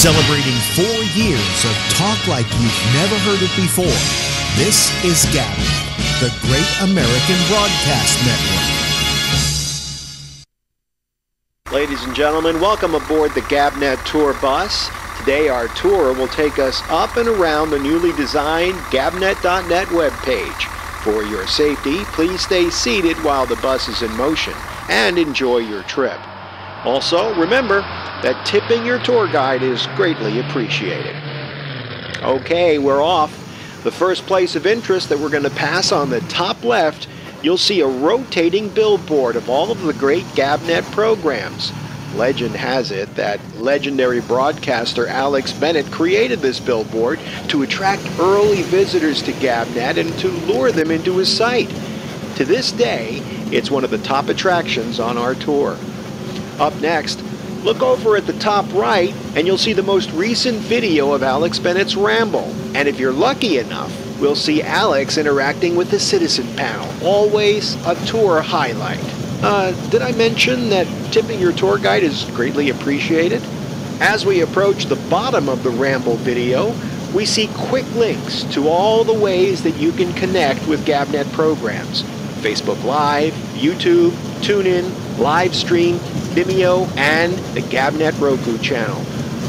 Celebrating 4 years of talk like you've never heard it before, this is GABNET, the Great American Broadcast Network. Ladies and gentlemen, welcome aboard the GABNET Tour Bus. Today our tour will take us up and around the newly designed GABNET.net webpage. For your safety, please stay seated while the bus is in motion and enjoy your trip. Also, remember that tipping your tour guide is greatly appreciated. Okay, we're off. The first place of interest that we're going to pass on the top left, you'll see a rotating billboard of all of the great GABNET programs. Legend has it that legendary broadcaster Alex Bennett created this billboard to attract early visitors to GABNET and to lure them into his site. To this day, it's one of the top attractions on our tour. Up next, look over at the top right and you'll see the most recent video of Alex Bennett's Ramble. And if you're lucky enough, we'll see Alex interacting with the citizen panel. Always a tour highlight. Did I mention that tipping your tour guide is greatly appreciated? As we approach the bottom of the Ramble video, we see quick links to all the ways that you can connect with GABNET programs. Facebook Live, YouTube, TuneIn, Livestream, Vimeo, and the GABNET Roku channel.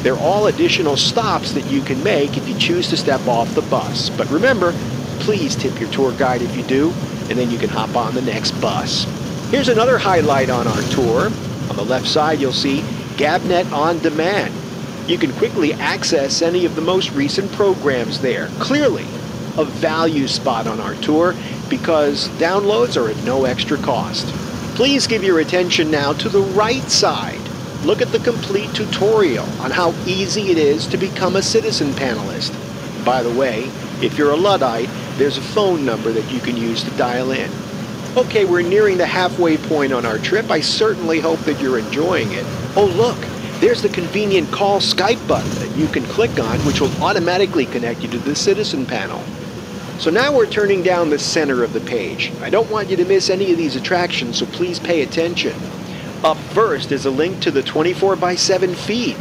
They're all additional stops that you can make if you choose to step off the bus. But remember, please tip your tour guide if you do, and then you can hop on the next bus. Here's another highlight on our tour. On the left side, you'll see GABNET On Demand. You can quickly access any of the most recent programs there. Clearly, a value spot on our tour because downloads are at no extra cost. Please give your attention now to the right side. Look at the complete tutorial on how easy it is to become a citizen panelist. By the way, if you're a Luddite, there's a phone number that you can use to dial in. Okay, we're nearing the halfway point on our trip. I certainly hope that you're enjoying it. Oh look, there's the convenient call Skype button that you can click on, which will automatically connect you to the citizen panel. So now we're turning down the center of the page. I don't want you to miss any of these attractions, so please pay attention. Up first is a link to the 24/7 feed.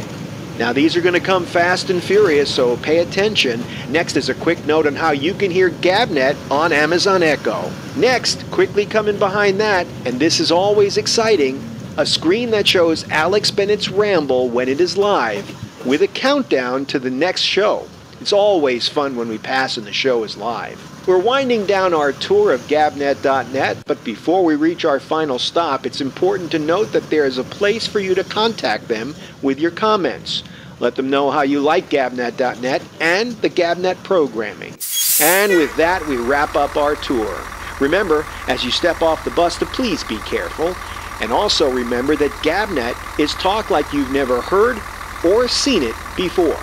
Now these are going to come fast and furious, so pay attention. Next is a quick note on how you can hear GABNET on Amazon Echo. Next, quickly coming behind that, and this is always exciting, a screen that shows Alex Bennett's Ramble when it is live, with a countdown to the next show. It's always fun when we pass and the show is live. We're winding down our tour of GABNET.net, but before we reach our final stop, it's important to note that there is a place for you to contact them with your comments. Let them know how you like GABNET.net and the GABNET programming. And with that, we wrap up our tour. Remember, as you step off the bus, to please be careful. And also remember that GABNET is talk like you've never heard or seen it before.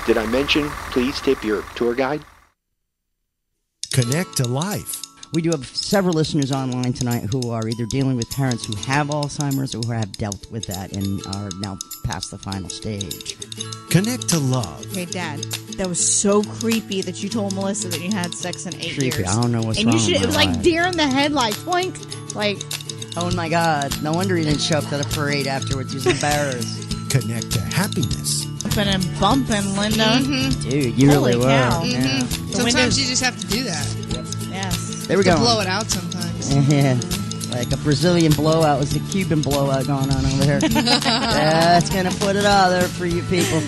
Did I mention, please tip your tour guide? Connect to life. We do have several listeners online tonight who are either dealing with parents who have Alzheimer's or who have dealt with that and are now past the final stage. Connect to love. Hey, Dad, that was so creepy that you told Melissa that you had sex in 8 years. Creepy. I don't know what's and wrong you should, with it was my like life. deer in the headlights. Boink. Like, oh my God. No wonder he didn't show up to the parade afterwards. He was embarrassed. Connect to happiness. bumping and bumping, Linda. Mm-hmm. Dude, you Holy really cow. were. Mm-hmm. Yeah. Sometimes you just have to do that. Yes. There we to go. blow it out sometimes. Yeah. Like a Brazilian blowout was a Cuban blowout going on over there. That's going to put it out there for you people.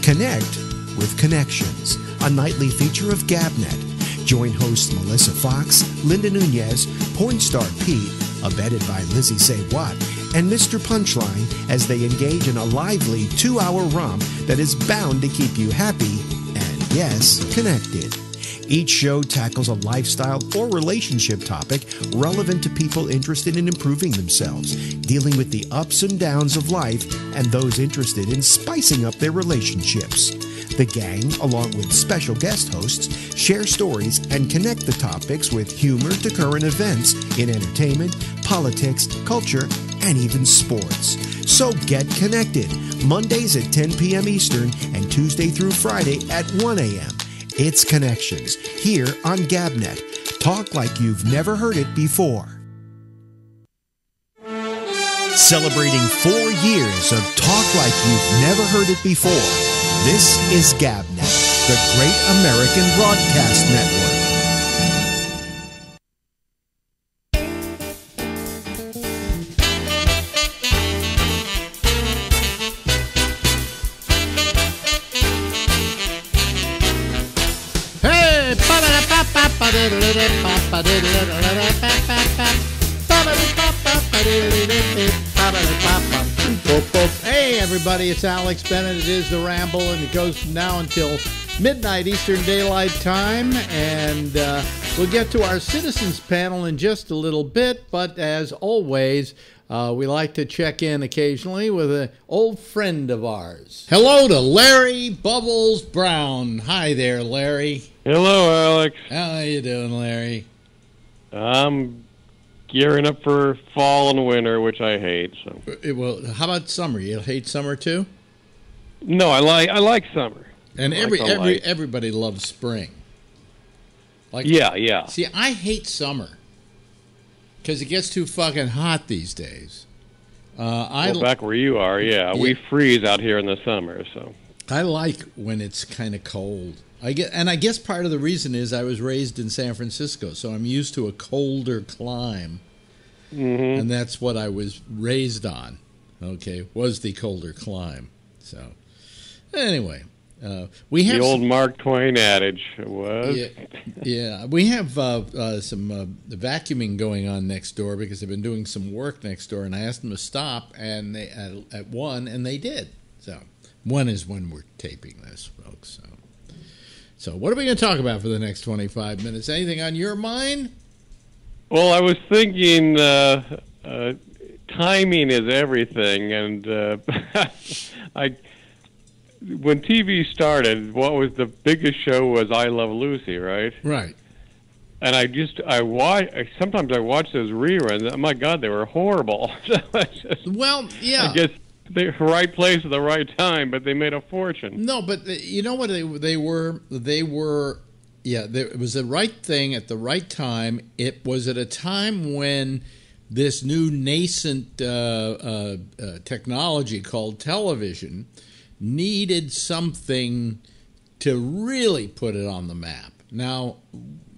Connect with Connections, a nightly feature of GABNET. Join hosts Melissa Fox, Linda Nunez, porn star Pete, abetted by Lizzie Say What, and Mr. Punchline as they engage in a lively 2-hour romp that is bound to keep you happy and, yes, connected. Each show tackles a lifestyle or relationship topic relevant to people interested in improving themselves, dealing with the ups and downs of life, and those interested in spicing up their relationships. The gang, along with special guest hosts, share stories and connect the topics with humor to current events in entertainment, politics, culture, and even sports. So get connected, Mondays at 10 p.m. Eastern and Tuesday through Friday at 1 a.m. It's Connections, here on GABNET. Talk like you've never heard it before. Celebrating 4 years of talk like you've never heard it before. This is GabNet, the Great American Broadcast Network. Hey everybody, it's Alex Bennett. It is the Ramble, and it goes from now until midnight Eastern Daylight Time, and we'll get to our citizens panel in just a little bit, but as always, we like to check in occasionally with an old friend of ours. Hello to Larry Bubbles Brown. Hi there, Larry. Hello, Alex. How you doing, Larry? I'm gearing up for fall and winter, which I hate. So, well, how about summer? You hate summer too? no, I like summer. And I like the light. everybody loves spring. Like, Yeah. See, I hate summer because it gets too fucking hot these days. Well, back where you are, we freeze out here in the summer. So I like when it's kind of cold. I guess part of the reason is I was raised in San Francisco, so I'm used to a colder climb, and that's what I was raised on. Okay, was the colder climb. So anyway, we have the old Mark Twain adage was. Yeah, we have some vacuuming going on next door because they've been doing some work next door, and I asked them to stop, and they at 1, and they did. So 1 is when we're taping this, folks. So what are we going to talk about for the next 25 minutes? Anything on your mind? Well, I was thinking timing is everything, and when TV started, what was the biggest show was I Love Lucy, right? Right. And sometimes I watch those reruns. Oh my God, they were horrible. Well, yeah. I guess the right place at the right time, but they made a fortune. No, but you know what they were? It was the right thing at the right time. It was at a time when this new nascent technology called television needed something to really put it on the map. Now,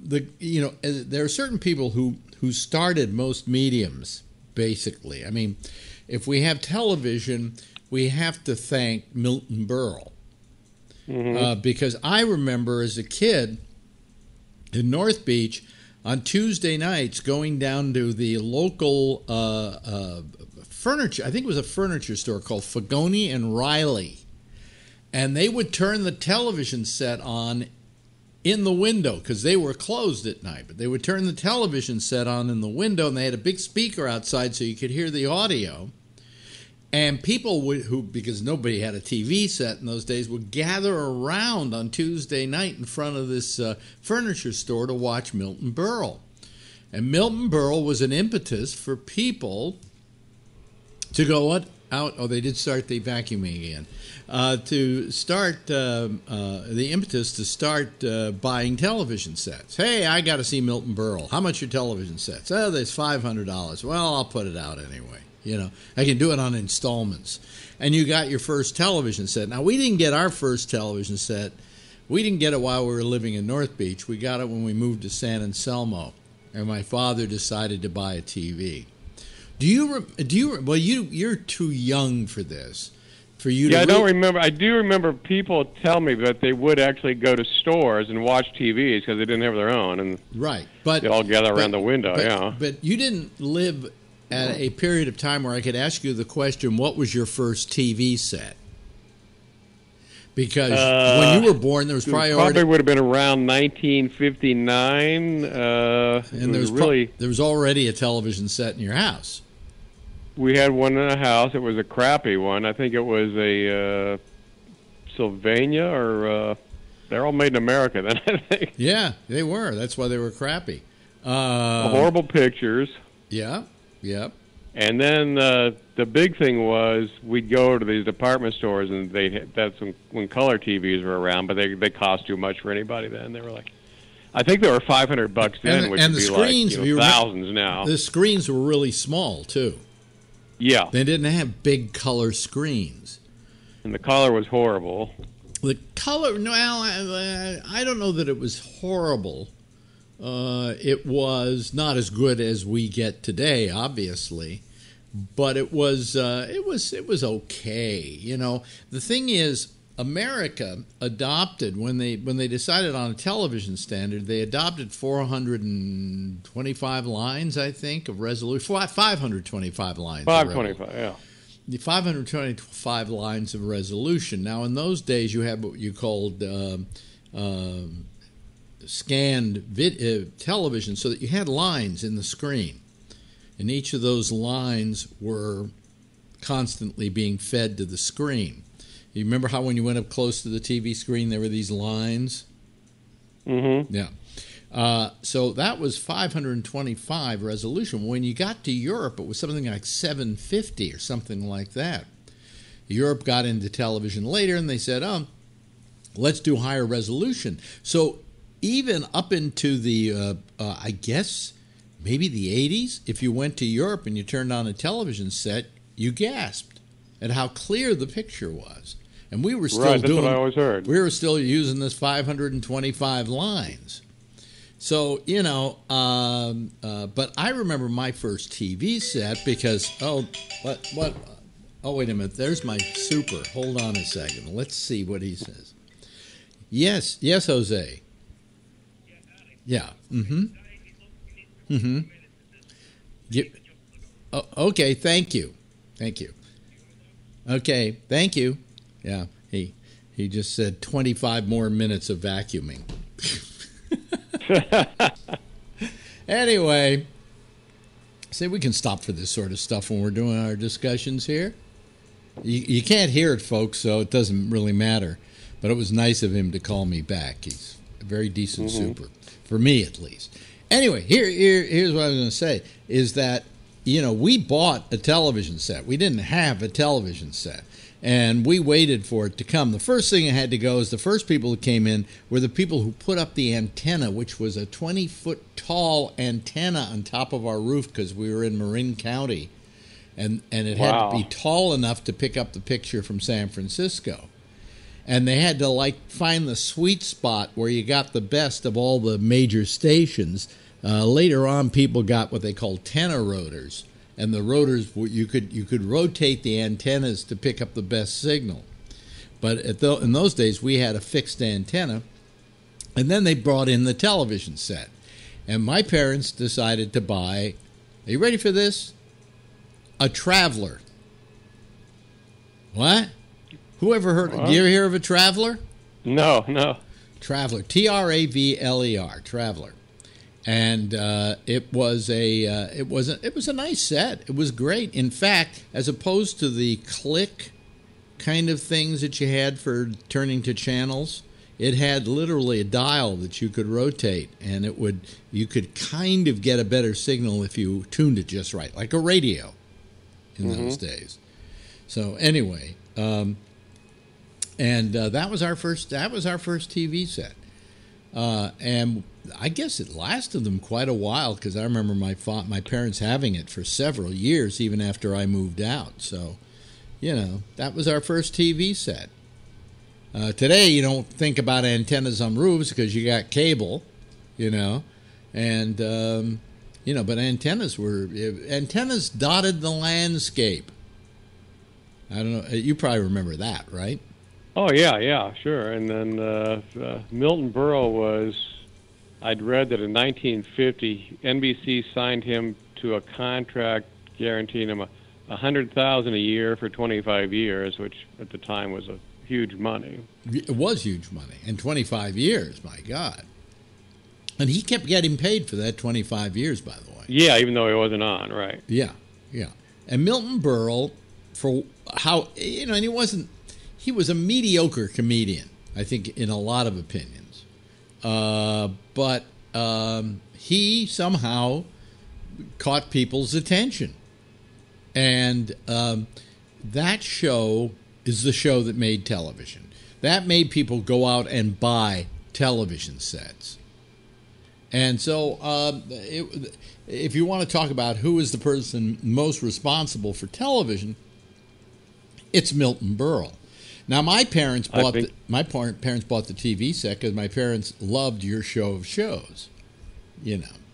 there are certain people who started most mediums, basically. I mean, if we have television, we have to thank Milton Berle. Because I remember as a kid in North Beach on Tuesday nights going down to the local furniture, I think it was a furniture store called Fagoni and Riley. And they would turn the television set on in the window because they were closed at night. But they would turn the television set on in the window, and they had a big speaker outside so you could hear the audio. And people because nobody had a TV set in those days, would gather around on Tuesday night in front of this furniture store to watch Milton Berle. And Milton Berle was an impetus for people to go out. Oh, they did start the vacuuming again. To start the impetus to start buying television sets. Hey, I got to see Milton Berle. How much are television sets? Oh, there's $500. Well, I'll put it out anyway. I can do it on installments. And you got your first television set. Now, we didn't get our first television set. We didn't get it while we were living in North Beach. We got it when we moved to San Anselmo, and my father decided to buy a TV. Well, you're too young for this. For you to I don't remember. I do remember people tell me that they would actually go to stores and watch TVs because they didn't have their own, and they all gather around the window. But you didn't live at a period of time where I could ask you the question, what was your first TV set? Because when you were born, there was probably would have been around 1959. And there was already a television set in your house. We had one in the house. It was a crappy one. I think it was a Sylvania, or they're all made in America then, I think. Yeah, they were. That's why they were crappy. Horrible pictures. Yeah. And then the big thing was we'd go to these department stores, and that's when color TVs were around, but they cost too much for anybody then. They were like, I think they were $500 then, which would be like thousands now. The screens were really small too. Yeah. They didn't have big color screens. And the color was horrible. The color, no, I don't know that it was horrible. It was not as good as we get today, obviously, but it was okay. You know, the thing is, America adopted when they decided on a television standard, they adopted 425 lines, I think, of resolution. 525 lines. 525, yeah. The 525 lines of resolution. Now, in those days, you had what you called scanned television, so that you had lines in the screen, and each of those lines were constantly being fed to the screen. You remember how when you went up close to the TV screen, there were these lines? Mm-hmm. Yeah. So that was 525 resolution. When you got to Europe, it was something like 750 or something like that. Europe got into television later, and they said, oh, let's do higher resolution. So even up into the, I guess, maybe the 80s, if you went to Europe and you turned on a television set, you gasped at how clear the picture was. And we were still right, that's what I always heard. We were still using this 525 lines. So, you know, but I remember my first TV set because, what? Oh, wait a minute. There's my super. Hold on a second. Let's see what he says. Yes, Jose. Yeah. Okay, thank you. Okay, thank you. Yeah, he just said 25 more minutes of vacuuming. Anyway, see, we can stop for this sort of stuff when we're doing our discussions here. You can't hear it, folks, so it doesn't really matter. But it was nice of him to call me back. He's a very decent super, for me at least. Anyway, here's what I was going to say, is that, you know, we bought a television set. We didn't have a television set. And we waited for it to come. The first thing that had to go is the first people who came in were the people who put up the antenna, which was a 20-foot tall antenna on top of our roof because we were in Marin County. And it had to be tall enough to pick up the picture from San Francisco. And they had to, like, find the sweet spot where you got the best of all the major stations. Later on, people got what they called tenor rotors. And the rotors, you could rotate the antennas to pick up the best signal. But in those days, we had a fixed antenna. And then they brought in the television set. And my parents decided to buy, are you ready for this? A Traveler. What? Who ever heard? Do you ever hear of a Traveler? No. Traveler. Travler. Traveler. And it was a nice set. It was great. In fact, as opposed to the click kind of things that you had for turning to channels, it had literally a dial that you could rotate, and you could kind of get a better signal if you tuned it just right, like a radio in those days. So anyway, and that was our first TV set, and I guess it lasted them quite a while because I remember my parents having it for several years, even after I moved out. So, you know, that was our first TV set. Today, you don't think about antennas on roofs because you got cable, you know, and you know, but antennas dotted the landscape. I don't know. You probably remember that, right? Oh yeah, sure. And then Milton Berle was. I'd read that in 1950, NBC signed him to a contract guaranteeing him $100,000 a year for 25 years, which at the time was a huge money. It was huge money, and 25 years, my God! And he kept getting paid for that 25 years, by the way. Yeah, even though he wasn't on, right? Yeah. And Milton Berle, for how, you know, and he was a mediocre comedian, I think, in a lot of opinions. But he somehow caught people's attention. And that show is the show that made television. That made people go out and buy television sets. And so, if you want to talk about who is the person most responsible for television, it's Milton Berle. Now, my parents bought the TV set because my parents loved Your Show of Shows,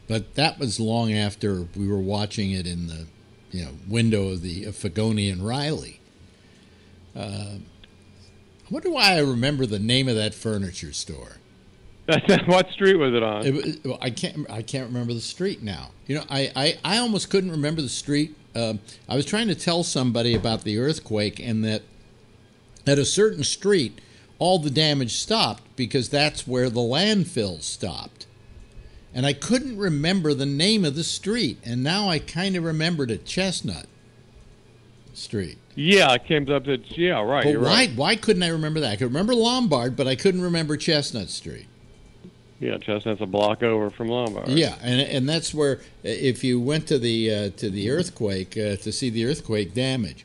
But that was long after we were watching it in the window of the Fagoni and Riley. I wonder why I remember the name of that furniture store. What street was it on? I can't remember the street now. I almost couldn't remember the street. I was trying to tell somebody about the earthquake, and that at a certain street, all the damage stopped because that's where the landfill stopped. And I couldn't remember the name of the street, and now I kind of remembered it, Chestnut Street. Yeah, it came up to, right. But why couldn't I remember that? I could remember Lombard, but I couldn't remember Chestnut Street. Yeah, Chestnut's a block over from Lombard. Yeah, and that's where, if you went to the earthquake to see the earthquake damage,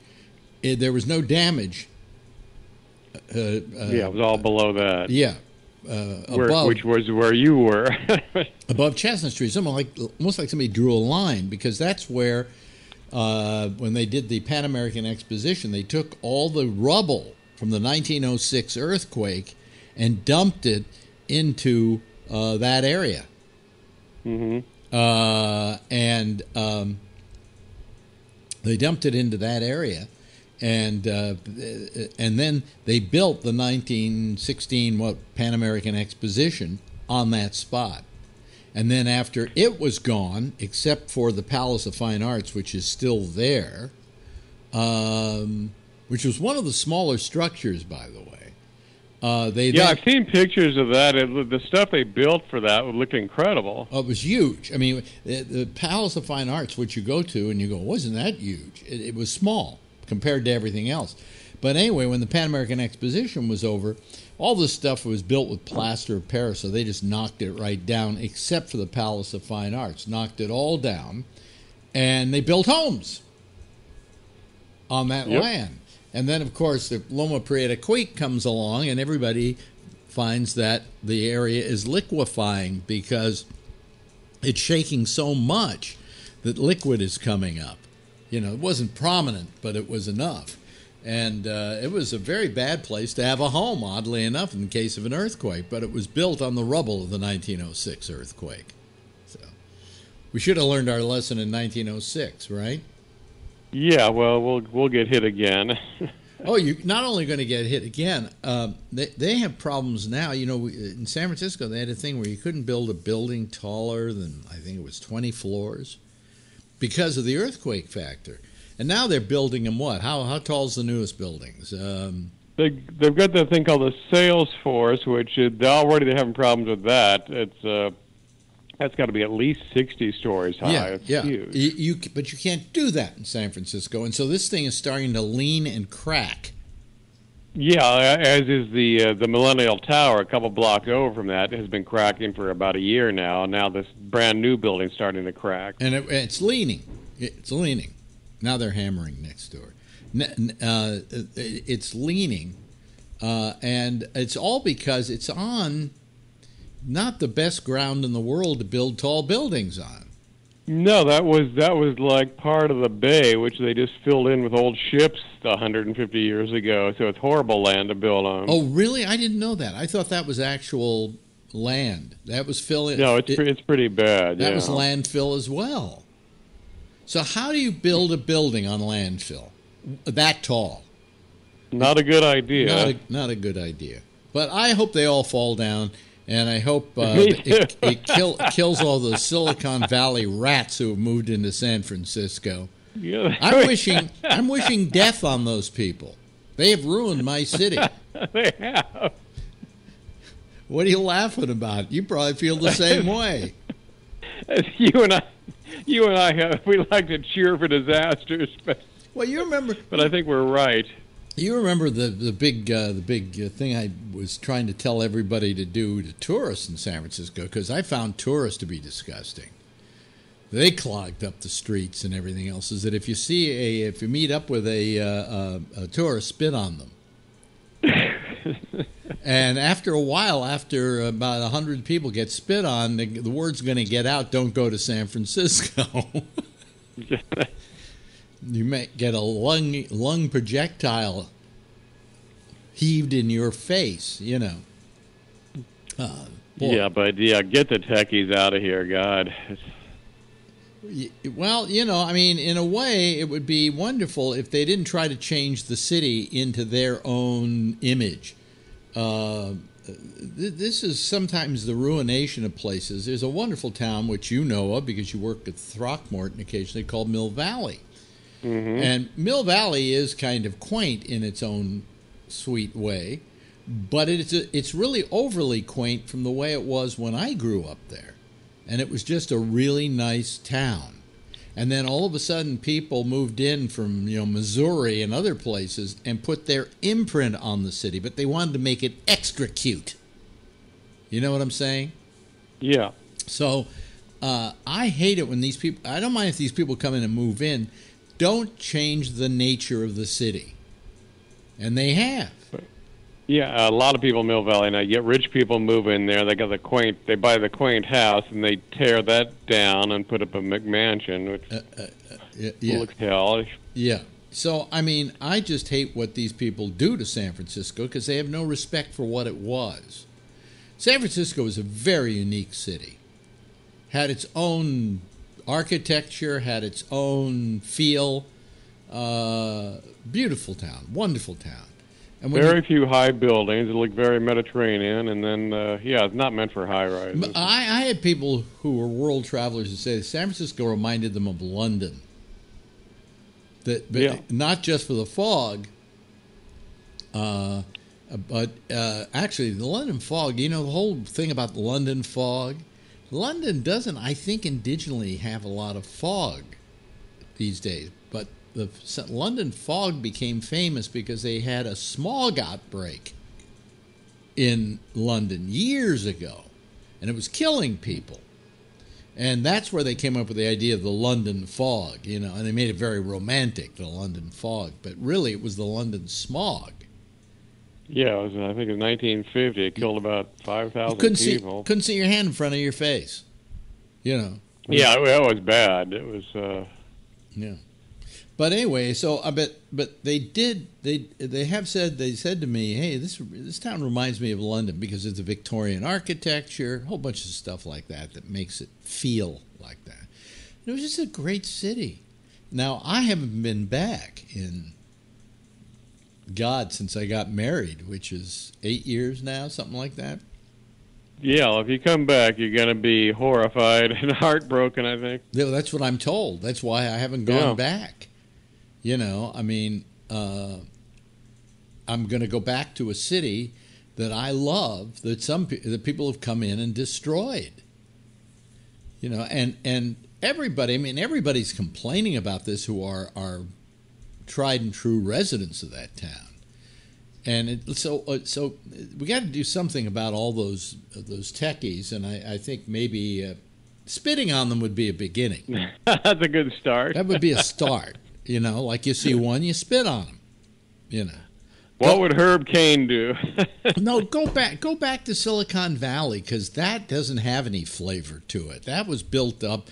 there was no damage. It was all below that. Yeah, above, which was where you were. Above Chestnut Street, almost like somebody drew a line, because that's where, when they did the Pan American Exposition, they took all the rubble from the 1906 earthquake and dumped it into that area. Mm-hmm. They dumped it into that area, and then they built the 1916 Pan American Exposition on that spot. And then after it was gone, except for the Palace of Fine Arts, which is still there, which was one of the smaller structures, by the way. I've seen pictures of that. The stuff they built for that would look incredible. Oh, it was huge. I mean, the Palace of Fine Arts, which you go to and you go, wasn't that huge? It was small compared to everything else. But anyway, when the Pan American Exposition was over, all this stuff was built with plaster of Paris, so they just knocked it right down, except for the Palace of Fine Arts. Knocked it all down, and they built homes on that land. And then, of course, the Loma Prieta quake comes along, and everybody finds that the area is liquefying because it's shaking so much that liquid is coming up. It wasn't prominent, but it was enough. And it was a very bad place to have a home, oddly enough, in case of an earthquake. But it was built on the rubble of the 1906 earthquake. So we should have learned our lesson in 1906, right? Yeah, well, we'll get hit again. Oh, you're not only going to get hit again. They have problems now. In San Francisco, they had a thing where you couldn't build a building taller than, I think it was 20 floors because of the earthquake factor. And now they're building them what? How tall is the newest buildings? They've got that thing called the Salesforce, which they're having problems with that. That's got to be at least 60 stories high. It's huge. But you can't do that in San Francisco. And so this thing is starting to lean and crack. Yeah, as is the Millennial Tower, a couple blocks over from that, has been cracking for about a year now. And now this brand new building's starting to crack. And it's leaning. It's leaning. Now they're hammering next door. It's leaning. And it's all because it's on not the best ground in the world to build tall buildings on. No, that was like part of the bay, which they just filled in with old ships 150 years ago. So it's horrible land to build on. Oh, really? I didn't know that. I thought that was actual land. That was fill in. No, it's pretty bad. That was landfill as well. So how do you build a building on landfill that tall? Not a good idea. Not a good idea. But I hope they all fall down. And I hope it kills all those Silicon Valley rats who have moved into San Francisco. Yeah. I'm wishing death on those people. They have ruined my city. They have. What are you laughing about? You probably feel the same way. You and I, we like to cheer for disasters, but you remember. But I think we're right. You remember the big thing I was trying to tell everybody to do to tourists in San Francisco, because I found tourists to be disgusting. They clogged up the streets and everything else. Is that if you meet up with a tourist, spit on them. And after a while, after about 100 people get spit on, the word's going to get out, don't go to San Francisco. You may get a lung projectile heaved in your face, you know. Yeah, but get the techies out of here, God. Well, you know, I mean, in a way, it would be wonderful if they didn't try to change the city into their own image. This is sometimes the ruination of places. There's a wonderful town, which you know of because you work at Throckmorton occasionally, called Mill Valley. Mm-hmm. And Mill Valley is kind of quaint in its own sweet way, but it's really overly quaint from the way it was when I grew up there. And it was just a really nice town. And then all of a sudden people moved in from, you know, Missouri and other places and put their imprint on the city, but they wanted to make it extra cute. You know what I'm saying? Yeah. So I hate it when these people, I don't mind if these people come in and move in, don't change the nature of the city. And they have. Yeah, a lot of people in Mill Valley now. Get rich people move in there. They buy the quaint house and they tear that down and put up a McMansion, which looks hellish. Yeah. So I mean, I just hate what these people do to San Francisco because they have no respect for what it was. San Francisco is a very unique city. Had its own architecture, had its own feel. Beautiful town, wonderful town. And very few high buildings. It looked very Mediterranean, and then, it's not meant for high rises. I had people who were world travelers who say San Francisco reminded them of London. Not just for the fog, but actually the London fog, you know, the whole thing about the London fog, London doesn't, I think, indigenally have a lot of fog these days, but the London fog became famous because they had a smog outbreak in London years ago, and it was killing people. And that's where they came up with the idea of the London fog, you know, and they made it very romantic, the London fog, but really it was the London smog. Yeah, I think in 1950 it killed about 5,000 people. Couldn't see your hand in front of your face, you know. Yeah, it was bad. It was. Yeah. But anyway, so but they said to me, hey, this town reminds me of London because it's a Victorian architecture, a whole bunch of stuff like that makes it feel like that. It was just a great city. Now I haven't been back in since I got married, which is 8 years now, something like that. Yeah, well, if you come back, you're going to be horrified and heartbroken, I think. Yeah, that's what I'm told. That's why I haven't gone back. You know, I mean, I'm going to go back to a city that I love that people have come in and destroyed. You know, and everybody, I mean, everybody's complaining about this who are tried and true residents of that town. And so we got to do something about all those techies, and I think maybe spitting on them would be a beginning. That's a good start. That would be a start. You know, like you see one, you spit on them. You know. What would Herb Cain do? No, go back to Silicon Valley because that doesn't have any flavor to it. That was built up.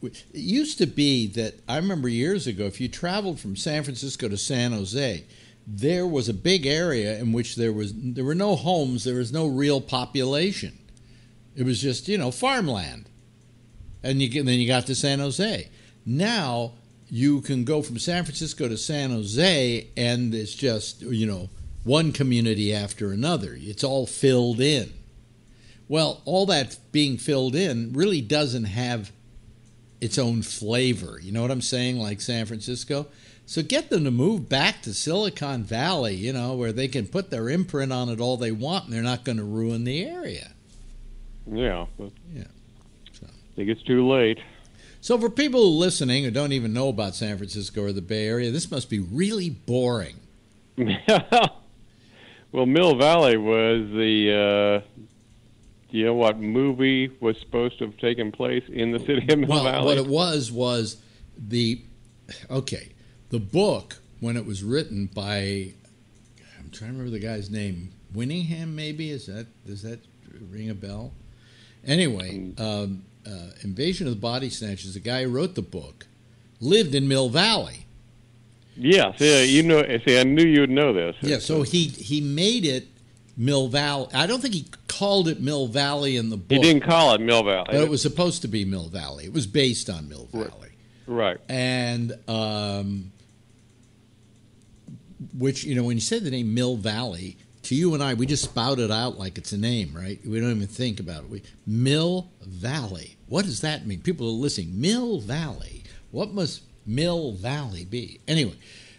It used to be that I remember years ago, if you traveled from San Francisco to San Jose, there was a big area in which there were no homes, there was no real population. It was just, you know, farmland. And then you got to San Jose. Now you can go from San Francisco to San Jose, and it's just, you know, one community after another. It's all filled in. Well, all that being filled in really doesn't have its own flavor. You know what I'm saying? Like San Francisco. So get them to move back to Silicon Valley, you know, where they can put their imprint on it all they want, and they're not going to ruin the area. Yeah. But yeah. So. I think it's too late. So for people listening who don't even know about San Francisco or the Bay Area, this must be really boring. Well, Mill Valley was the, you know what movie was supposed to have taken place in the city of Mill Valley? What it was the book, when it was written by, I'm trying to remember the guy's name, Winningham, maybe? Does that ring a bell? Anyway, Invasion of the Body Snatchers, the guy who wrote the book, lived in Mill Valley. Yes, yeah, you know. See, I knew you'd know this. Yeah, so he made it Mill Valley. I don't think he called it Mill Valley in the book. He didn't call it Mill Valley. But it was supposed to be Mill Valley. It was based on Mill Valley. Right. And, which, you know, when you say the name Mill Valley, to you and I, we just spout it out like it's a name, right? We don't even think about it. Mill Valley. What does that mean? People are listening. Mill Valley. What must Mill Valley be? Anyway,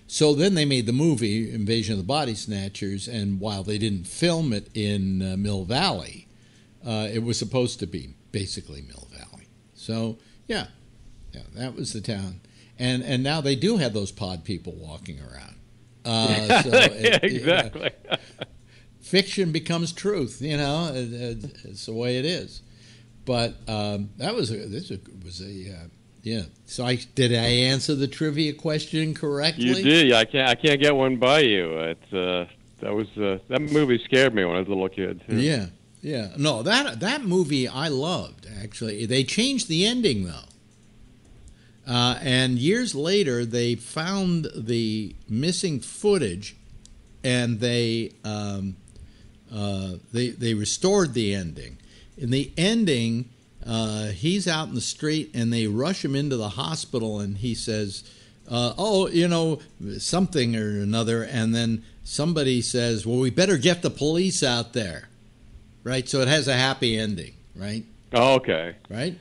so then they made the movie Invasion of the Body Snatchers, and while they didn't film it in Mill Valley, it was supposed to be basically Mill Valley. So, yeah, that was the town. And now they do have those pod people walking around. Exactly. Fiction becomes truth, you know. It's the way it is. But that was yeah. So did I answer the trivia question correctly? You did. I can't get one by you. That movie scared me when I was a little kid too. Yeah. No, that movie I loved, actually. They changed the ending though. And years later, they found the missing footage, and they restored the ending. In the ending, he's out in the street, and they rush him into the hospital, and he says, something or another, and then somebody says, well, we better get the police out there, right? So it has a happy ending, right? Oh, okay. Right?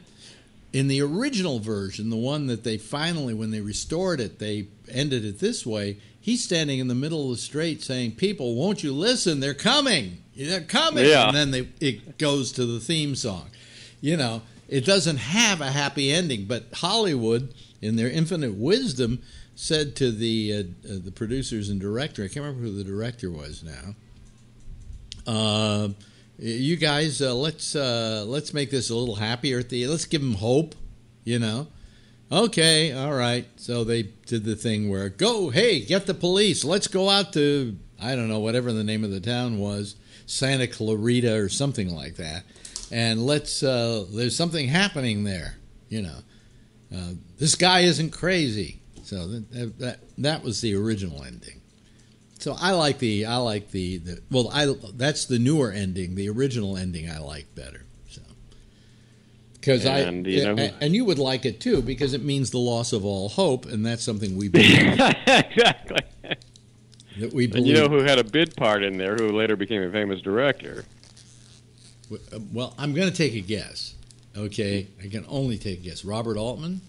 In the original version, the one that they finally, when they restored it, they ended it this way. He's standing in the middle of the street saying, people, won't you listen? They're coming. They're coming. Yeah. And then it goes to the theme song. You know, it doesn't have a happy ending. But Hollywood, in their infinite wisdom, said to the producers and director, I can't remember who the director was now, you guys, let's make this a little happier. Let's give them hope, you know. Okay, all right. So they did the thing where, get the police. Let's go out to, I don't know, whatever the name of the town was, Santa Clarita or something like that. And there's something happening there, you know. This guy isn't crazy. So that was the original ending. So I like that's the newer ending. The original ending I like better. So because and you would like it too because it means the loss of all hope, and that's something we believe. Exactly. That we believe. And you know who had a bit part in there, who later became a famous director? Well, I'm going to take a guess. Okay, I can only take a guess. Robert Altman.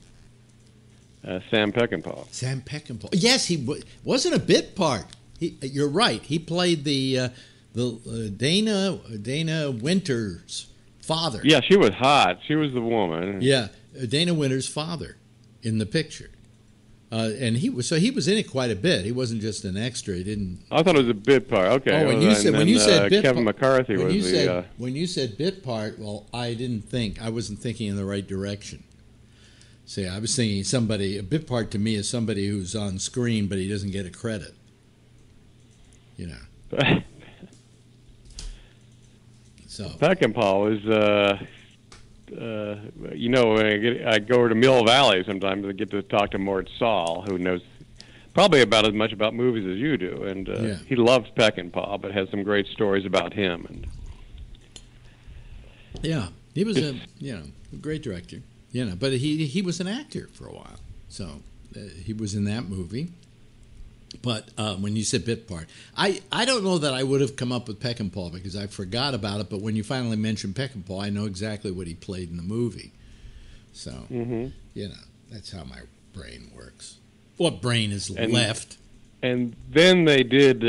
Sam Peckinpah. Sam Peckinpah. Yes, he wasn't a bit part. You're right. He played the Dana Winters' father. Yeah, she was hot. She was the woman. Yeah, Dana Winters' father in the picture, and he was in it quite a bit. He wasn't just an extra. He didn't. I thought it was a bit part. Okay. Oh, when you said bit Kevin part, McCarthy when you said bit part, well, I wasn't thinking in the right direction. See, I was thinking a bit part to me is somebody who's on screen but he doesn't get a credit. You know. So Peckinpah was, when I go over to Mill Valley sometimes to get to talk to Mort Saul, who knows probably about as much about movies as you do, and he loves Peckinpah, but has some great stories about him. And yeah, he was a great director. You know, but he was an actor for a while, so he was in that movie. But when you said bit part, I don't know that I would have come up with Peckinpah because I forgot about it. But when you finally mentioned Peckinpah, I know exactly what he played in the movie. So that's how my brain works. What brain is left? And then they did,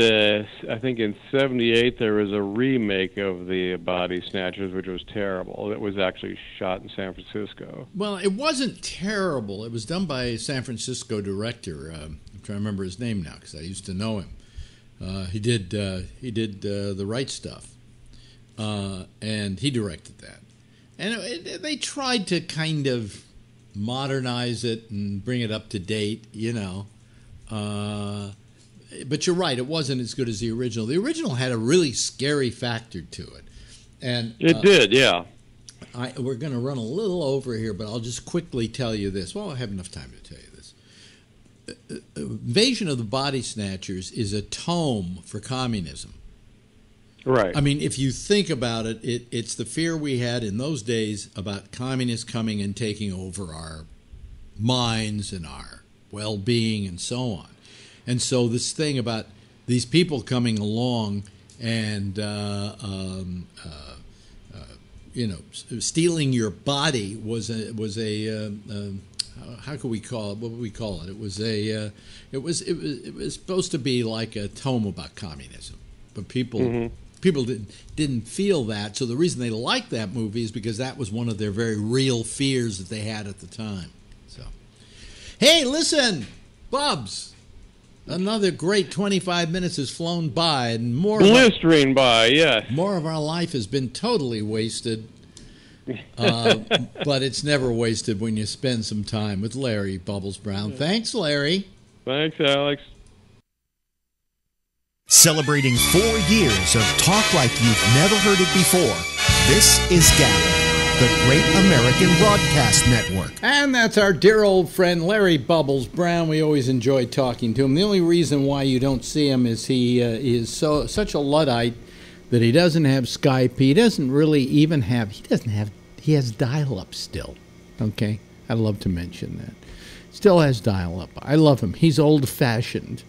I think in '78, there was a remake of the Body Snatchers, which was terrible. It was actually shot in San Francisco. Well, it wasn't terrible. It was done by a San Francisco director. I'm trying to remember his name now because I used to know him. He did The Right Stuff, and he directed that. And they tried to kind of modernize it and bring it up to date, you know. but you're right. It wasn't as good as the original. The original had a really scary factor to it, and It did, yeah. We're going to run a little over here, but I'll just quickly tell you this. Well, I have enough time to tell you this. Invasion of the Body Snatchers is a tome for communism. Right. I mean, if you think about it, it's the fear we had in those days about communists coming and taking over our minds and our well-being and so on. And so this thing about these people coming along and stealing your body was a how could we call it? What would we call it? It was supposed to be like a tome about communism, but people didn't feel that. So the reason they liked that movie is because that was one of their very real fears that they had at the time. So, hey, listen, Bubs. Another great 25 minutes has flown by, and blistering by, yes. More of our life has been totally wasted, but it's never wasted when you spend some time with Larry Bubbles Brown. Thanks, Larry. Thanks, Alex. Celebrating 4 years of talk like you've never heard it before, this is GABNET, the Great American Broadcast Network. And that's our dear old friend Larry Bubbles Brown. We always enjoy talking to him. The only reason why you don't see him is he is such a Luddite that he doesn't have Skype. He doesn't really even have, he has dial-up still. Okay? I'd love to mention that. Still has dial-up. I love him. He's old-fashioned.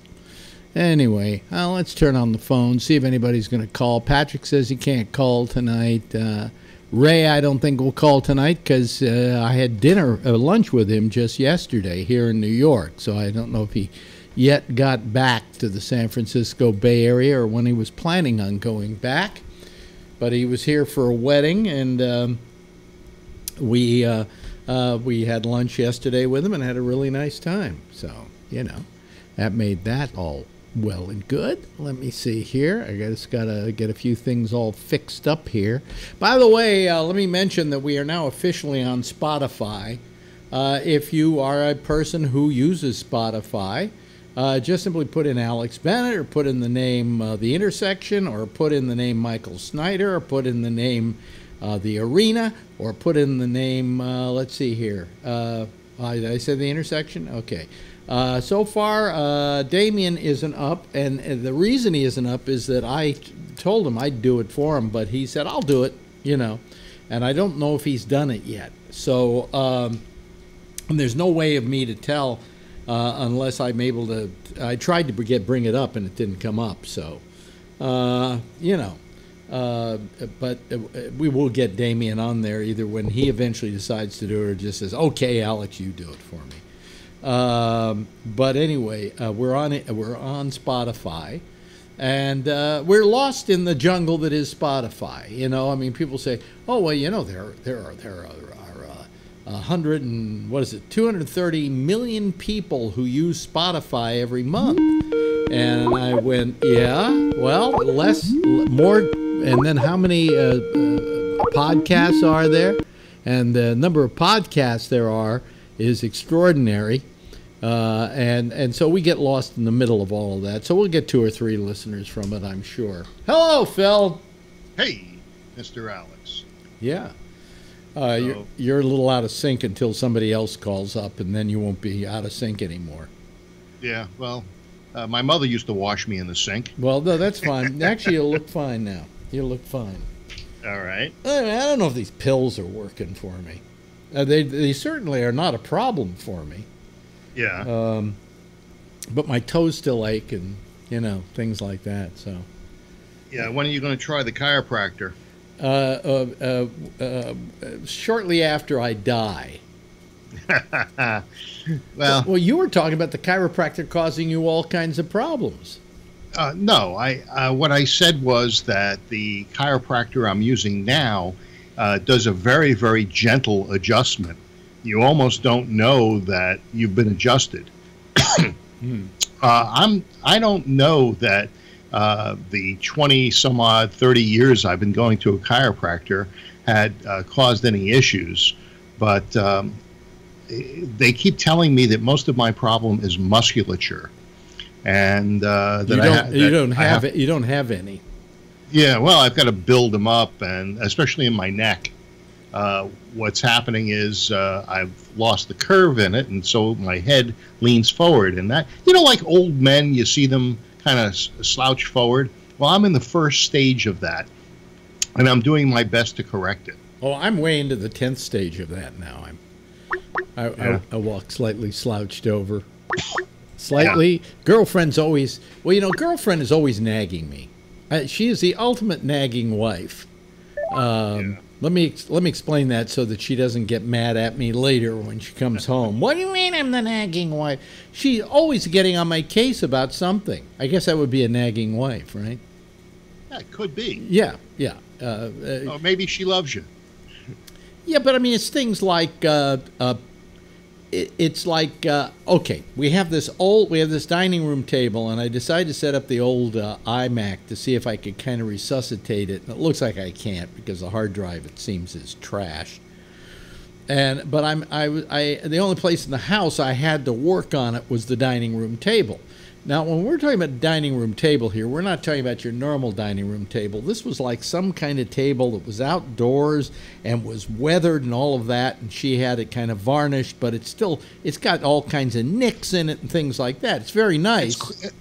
Anyway, let's turn on the phone, see if anybody's going to call. Patrick says he can't call tonight. Ray, I don't think will call tonight because I had lunch with him just yesterday here in New York. So I don't know if he yet got back to the San Francisco Bay Area or when he was planning on going back. But he was here for a wedding, and we had lunch yesterday with him and had a really nice time. So, that made that all well and good. Let me see here. I just got to get a few things all fixed up here. By the way, let me mention that we are now officially on Spotify. If you are a person who uses Spotify, just simply put in Alex Bennett or put in the name The Intersection or put in the name Michael Snyder or put in the name The Arena or put in the name, let's see here. Did I say The Intersection? Okay. So far, Damien isn't up, and the reason he isn't up is that I told him I'd do it for him, but he said, I'll do it, and I don't know if he's done it yet. So and there's no way of me to tell unless I'm able to. I tried to bring it up, and it didn't come up, so, but we will get Damien on there either when he eventually decides to do it or just says, okay, Alex, you do it for me. But anyway, we're on Spotify, and we're lost in the jungle that is Spotify. I mean, people say, "Oh, well, there are 230 million people who use Spotify every month." And I went, "Yeah, well, more, and then how many podcasts are there? And the number of podcasts there are is extraordinary." And so we get lost in the middle of all of that. So we'll get 2 or 3 listeners from it, I'm sure. Hello, Phil. Hey, Mr. Alex. Yeah. You're a little out of sync until somebody else calls up, and then you won't be out of sync anymore. Yeah, well, my mother used to wash me in the sink. Well, no, that's fine. Actually, you'll look fine now. You'll look fine. All right. I don't know if these pills are working for me. They certainly are not a problem for me. Yeah. But my toes still ache and, things like that. So. Yeah, when are you going to try the chiropractor? Shortly after I die. Well, you were talking about the chiropractor causing you all kinds of problems. No, what I said was that the chiropractor I'm using now does a very, very gentle adjustment. You almost don't know that you've been adjusted. I don't know that the 20-some-odd, 30 years I've been going to a chiropractor had caused any issues, but they keep telling me that most of my problem is musculature. and you don't have any. Yeah, well, I've got to build them up, and especially in my neck. What's happening is I've lost the curve in it, and so my head leans forward. And that, like old men, you see them kind of slouch forward. Well, I'm in the first stage of that, and I'm doing my best to correct it. Oh, I'm way into the 10th stage of that now. I walk slightly slouched over. Slightly. Yeah. Girlfriend is always nagging me. She is the ultimate nagging wife. Let me explain that so that she doesn't get mad at me later when she comes home. What do you mean I'm the nagging wife? She's always getting on my case about something. I guess that would be a nagging wife, right? Yeah, it could be. Yeah. Or maybe she loves you. Yeah, but I mean, it's things like it's like okay, we have this dining room table, and I decided to set up the old iMac to see if I could kind of resuscitate it. And it looks like I can't because the hard drive, it seems, is trash. But the only place in the house I had to work on it was the dining room table. Now, when we're talking about dining room table here, we're not talking about your normal dining room table. This was like some kind of table that was outdoors and was weathered and all of that, and she had it kind of varnished, but it's got all kinds of nicks in it and things like that. It's very nice.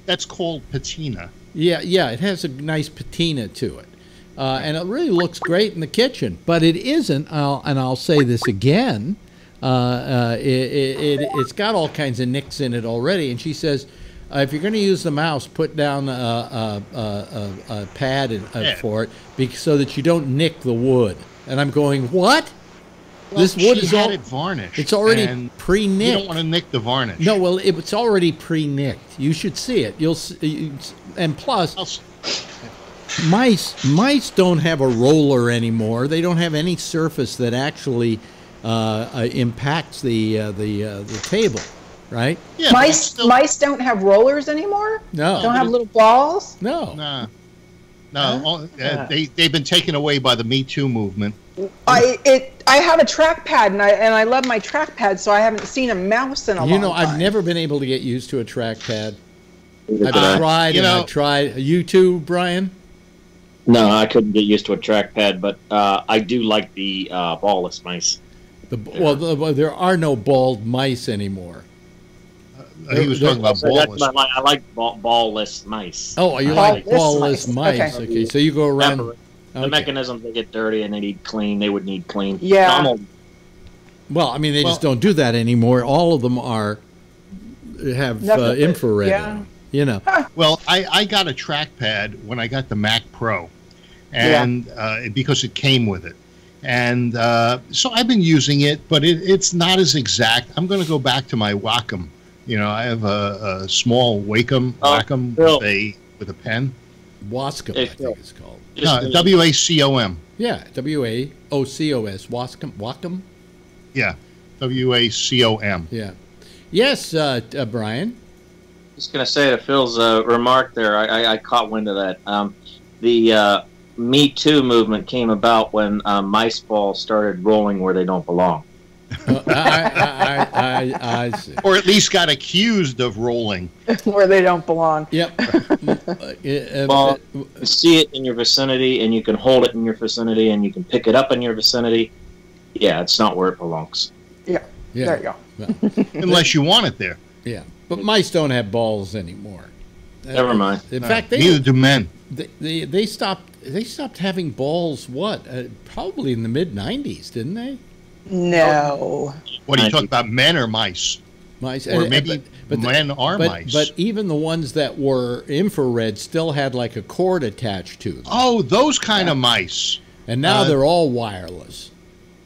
That's called patina. Yeah, it has a nice patina to it. And it really looks great in the kitchen, but it isn't, and I'll say this again, it's got all kinds of nicks in it already, and she says, if you're going to use the mouse, put down a pad for it so that you don't nick the wood. And I'm going, what? Well, this wood is all varnished. It's already pre-nicked. You don't want to nick the varnish. No, well, it's already pre-nicked. You should see it. You'll see, and plus, mice don't have a roller anymore. They don't have any surface that actually impacts the table. Right? Yeah, mice don't have rollers anymore? No. Don't have little balls? No. No. They've been taken away by the Me Too movement. I have a trackpad, and I love my trackpad, so I haven't seen a mouse in a long time. I've never been able to get used to a trackpad. I've tried. You too, Brian? No, I couldn't get used to a trackpad, but I do like the ballless mice. There are no bald mice anymore. He was talking about ballless. I like ballless mice. Oh, you like ballless mice. Okay, so you go around. The mechanisms, they get dirty and they need clean. They would need clean. Yeah. Well, I mean, they just don't do that anymore. All of them have infrared in them, Well, I got a trackpad when I got the Mac Pro, and because it came with it. And so I've been using it, but it's not as exact. I'm going to go back to my Wacom. I have a small Wacom with a pen. Wascom, I think it's called. No, WACOM. Yeah, WAOCOS. Wacom? Yeah, WACOM. Yeah. Yes, Brian? Just going to say to Phil's remark there, I caught wind of that. The Me Too movement came about when mice balls started rolling where they don't belong. I see. Or at least got accused of rolling where they don't belong. Yep. Well, you see it in your vicinity, and you can hold it in your vicinity, and you can pick it up in your vicinity. Yeah, it's not where it belongs. Yeah. There you go. Well, unless you want it there. Yeah, but mice don't have balls anymore. Never mind. In fact, neither do men. They stopped having balls. Probably in the mid-90s, didn't they? No. What are you talking about, men or mice? Mice. Or maybe men are mice. But even the ones that were infrared still had like a cord attached to them. Oh, those kind of mice. And now they're all wireless.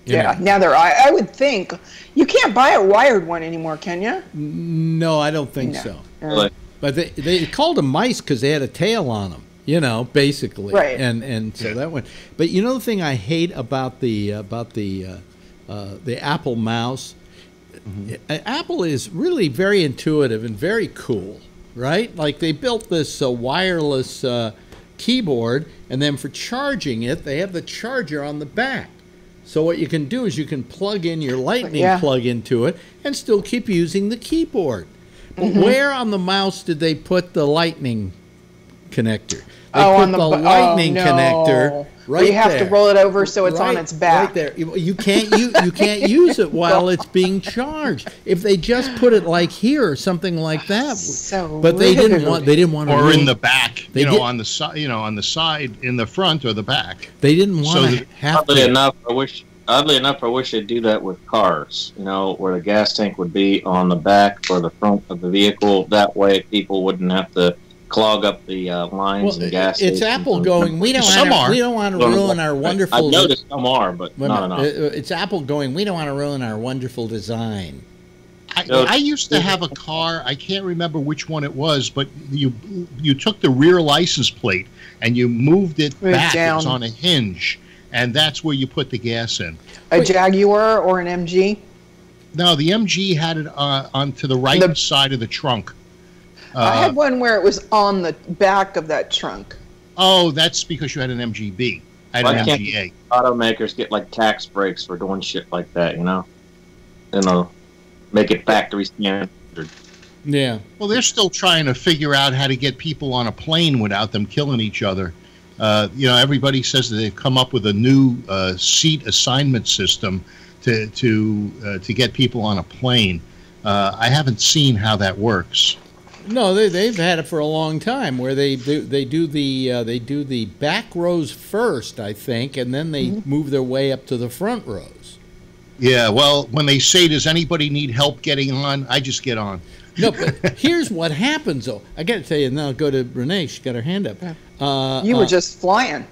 Now they're. I would think you can't buy a wired one anymore, can you? No, I don't think so. Really? But they called them mice because they had a tail on them. Basically. Right. And so that one. But the thing I hate about the Apple mouse, Apple is really very intuitive and very cool, right? Like they built this wireless keyboard, and then for charging it, they have the charger on the back. So what you can do is you can plug in your lightning plug into it and still keep using the keyboard. Where on the mouse did they put the lightning connector? They Oh, put on the lightning no. connector right You have there. to roll it over so it's on Right- its back. Right there. You can't use it while it's being charged. If they just put it like here or something like that. So but they didn't rude. want to Or in the back, They did- on the side, on the side, in the front or the back. They didn't want to have Oddly to. enough, I wish they'd do that with cars. Where the gas tank would be on the back or the front of the vehicle. That way, people wouldn't have to clog up the lines and gas. It's Apple going. We don't want to ruin our wonderful. I've noticed some are, but not enough. It's Apple going. We don't want to ruin our wonderful design. I used to have a car. I can't remember which one it was, but you took the rear license plate and you moved it back. down. It was on a hinge, and that's where you put the gas in. A Jaguar or an MG? No, the MG had it onto the right side of the trunk. I had one where it was on the back of that trunk. Oh, that's because you had an MGB. I had Why an can't MGA. automakers get like tax breaks for doing shit like that? Make it factory standard. Yeah. Well, they're still trying to figure out how to get people on a plane without them killing each other. Everybody says that they've come up with a new seat assignment system to get people on a plane. I haven't seen how that works. No, they've had it for a long time, where they do the back rows first, I think, and then they move their way up to the front rows. Yeah, well, when they say, does anybody need help getting on, I just get on. No, but here's what happens, though. I got to tell you, now go to Renee. She got her hand up. You were just flying.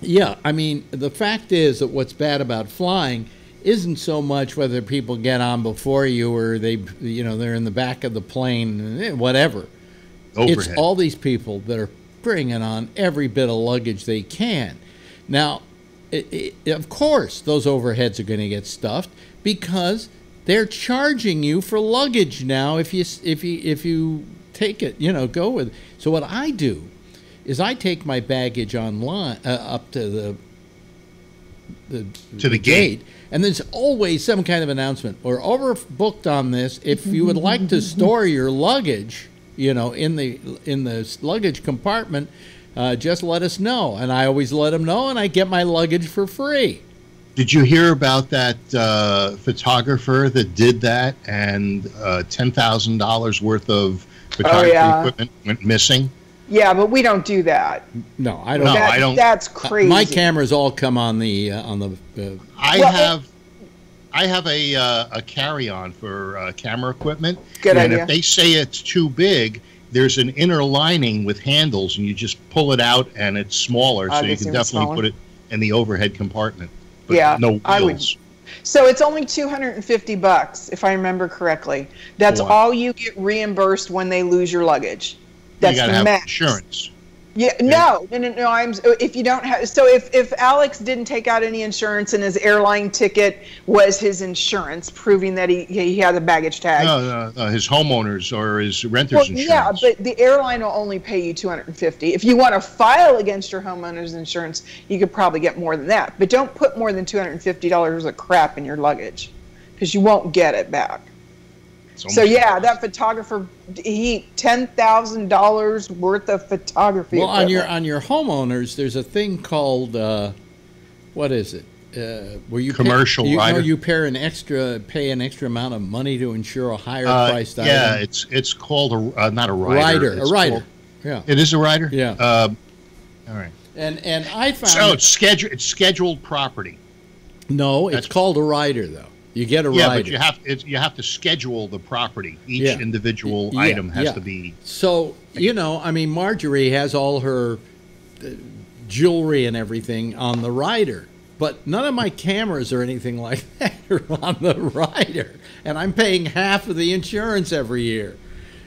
Yeah, I mean, the fact is that what's bad about flying isn't so much whether people get on before you or they're in the back of the plane, whatever. Overhead. It's all these people that are bringing on every bit of luggage they can. Now, of course, those overheads are going to get stuffed because they're charging you for luggage now. If you take it, go with it. So what I do is I take my baggage online up to the gate. And there's always some kind of announcement. We're overbooked on this. If you would like to store your luggage, in the luggage compartment, just let us know. And I always let them know, and I get my luggage for free. Did you hear about that photographer that did that and $10,000 worth of photography equipment went missing? Yeah, but we don't do that. No, I don't. No, I don't. That's crazy. My cameras all come on the. I have a carry-on for camera equipment. Good and idea. If they say it's too big, there's an inner lining with handles, and you just pull it out, and it's smaller, so you can definitely put it in the overhead compartment. But Yeah, no wheels. I would. So it's only $250, if I remember correctly. That's Wow. all you get reimbursed when they lose your luggage. That's you got to the have max. insurance. Yeah, no. If you don't have, so if Alex didn't take out any insurance and his airline ticket was his insurance, proving that he had a baggage tag. No, his homeowners or his renter's insurance. Yeah, but the airline will only pay you $250. If you want to file against your homeowner's insurance, you could probably get more than that. But don't put more than $250 of crap in your luggage, because you won't get it back. So yeah, that photographer, he $10,000 worth of photography. Well, equipment. on your homeowners, there's a thing called what is it? Where you commercial rider. You pay an extra amount of money to insure a higher priced item. Yeah, it's called not a rider. A rider. Yeah, it is a rider. Yeah. All right. And I found so it's scheduled property. No, it's called a rider though. You get a rider. Yeah, but you have to schedule the property. Each individual item has to be. So Marjorie has all her jewelry and everything on the rider, but none of my cameras or anything like that are on the rider, and I'm paying half of the insurance every year.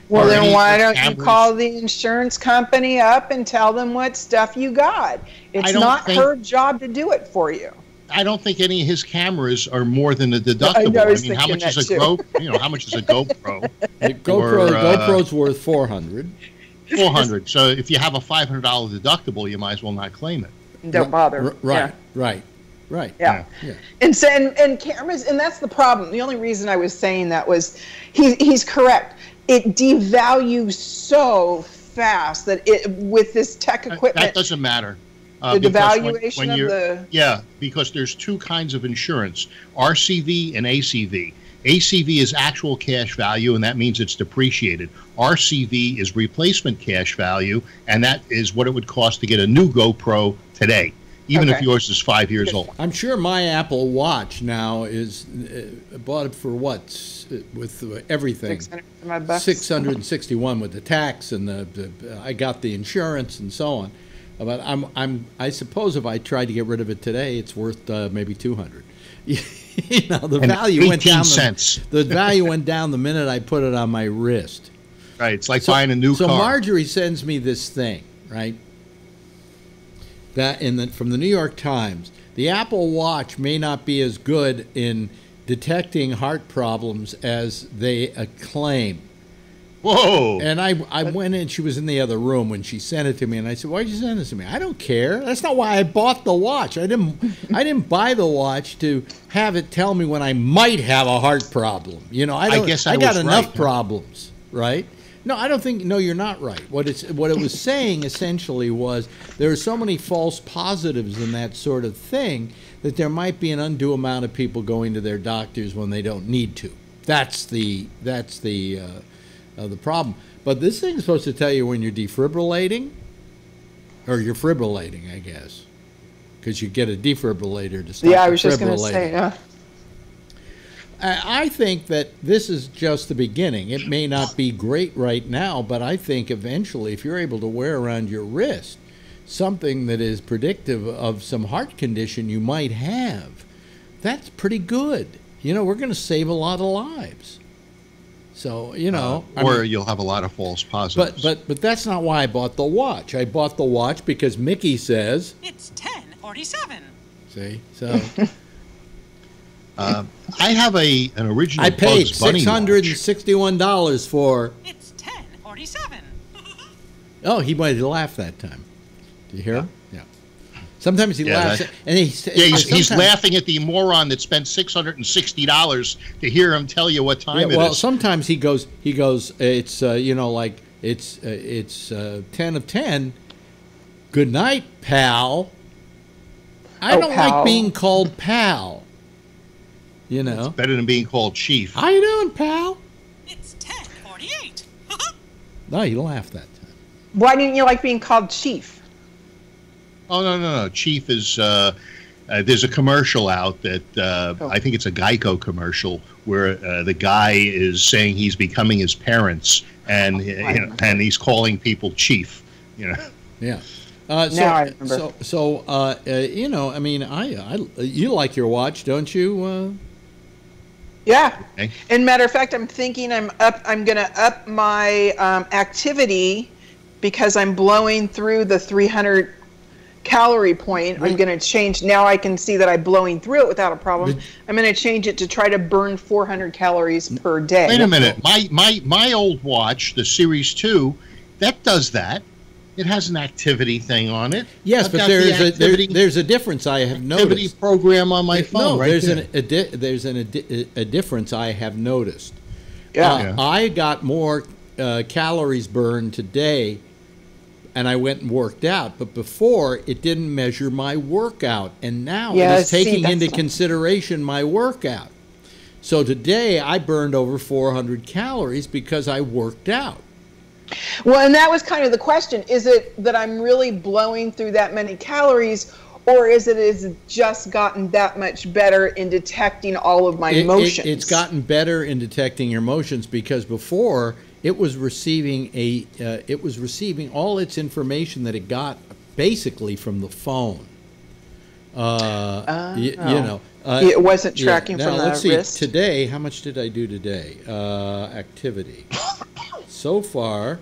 Well, then why don't you call the insurance company up and tell them what stuff you got? It's not her job to do it for you. I don't think any of his cameras are more than a deductible. I mean, how much is a how much is a GoPro? GoPro's worth $400. $400. So if you have a $500 deductible, you might as well not claim it. Don't bother. Right. Right. Yeah. Yeah. And so, and cameras, and that's the problem. The only reason I was saying that was he's correct. It devalues so fast that with this tech equipment. That doesn't matter. The devaluation of the... Yeah, because there's two kinds of insurance, RCV and ACV. ACV is actual cash value, and that means it's depreciated. RCV is replacement cash value, and that is what it would cost to get a new GoPro today, even if yours is 5 years old. I'm sure my Apple Watch now is bought it for what, with everything? $661 with the tax and I got the insurance and so on. But I suppose if I tried to get rid of it today, it's worth maybe $200. You know, the value went down. The value went down the minute I put it on my wrist. Right, it's like buying a new car. So Marjorie sends me this thing, right? That from the New York Times, the Apple Watch may not be as good in detecting heart problems as they claim. Whoa! And I went in. She was in the other room when she sent it to me, and I said, "Why'd you send this to me?" I don't care. That's not why I bought the watch. I didn't buy the watch to have it tell me when I might have a heart problem. You know, I got enough problems, right? No, I don't think. No, you're not right. What it was saying essentially was there are so many false positives in that sort of thing that there might be an undue amount of people going to their doctors when they don't need to. That's the problem. But this thing is supposed to tell you when you're defibrillating, or you're fibrillating, I guess, because you get a defibrillator to stop. Yeah, I was just going to say. Yeah. I think that this is just the beginning. It may not be great right now, but I think eventually, if you're able to wear around your wrist something that is predictive of some heart condition you might have, that's pretty good. You know, we're going to save a lot of lives. So, you know. You'll have a lot of false positives. But that's not why I bought the watch. I bought the watch because Mickey says it's 10:47. See? So I have an original I paid Bugs Bunny $661 for. It's 10:47. Oh, he might have laughed that time. Did you hear him? Yeah. Sometimes he laughs, and he's laughing at the moron that spent $660 to hear him tell you what time it is. Well, sometimes he goes. It's like it's 10 of 10. Good night, pal. I don't like being called pal. You know, it's better than being called chief. How you doing, pal? It's 10:48. No, you laughed that time. Why didn't you like being called chief? Oh, no. Chief is, there's a commercial out that, I think it's a Geico commercial, where the guy is saying he's becoming his parents, and and he's calling people chief, you know. Yeah. Now I remember. You know, I mean, you like your watch, don't you? Yeah. Okay. And matter of fact, I'm thinking I'm going to up my activity because I'm blowing through the 300 calorie point. I'm going to change. Now I can see that I'm blowing through it without a problem. I'm going to change it to try to burn 400 calories per day. Wait a minute. My old watch, the Series 2, that does that. It has an activity thing on it. Yes, but there's a difference I have noticed. Activity program on my phone. No, there's a difference I have noticed. Yeah. I got more calories burned today, and I went and worked out. But before, it didn't measure my workout, and now it is taking into consideration my workout. So today I burned over 400 calories because I worked out. Well, and that was kind of the question. Is it that I'm really blowing through that many calories, or is it just gotten that much better in detecting all of my emotions? It's gotten better in detecting your emotions because before it was receiving all its information that it got basically from the phone. You know. It wasn't tracking from the wrist. Let's see. Today, how much did I do today? Activity. So far,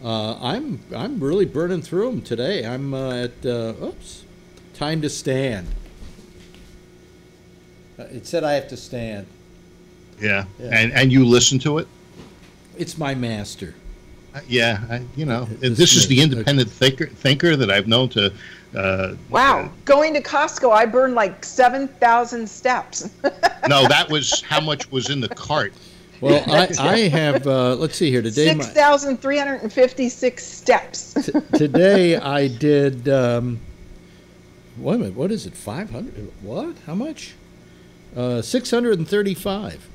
I'm really burning through them today. I'm at time to stand. It said I have to stand. Yeah. And you listen to it? It's my master. This is the independent thinker that I've known to. Wow. Going to Costco, I burned like 7,000 steps. No, that was how much was in the cart. Well, I have, let's see here. Today 6,356 steps. Today I did, wait a minute, what is it, 500? What? How much? 635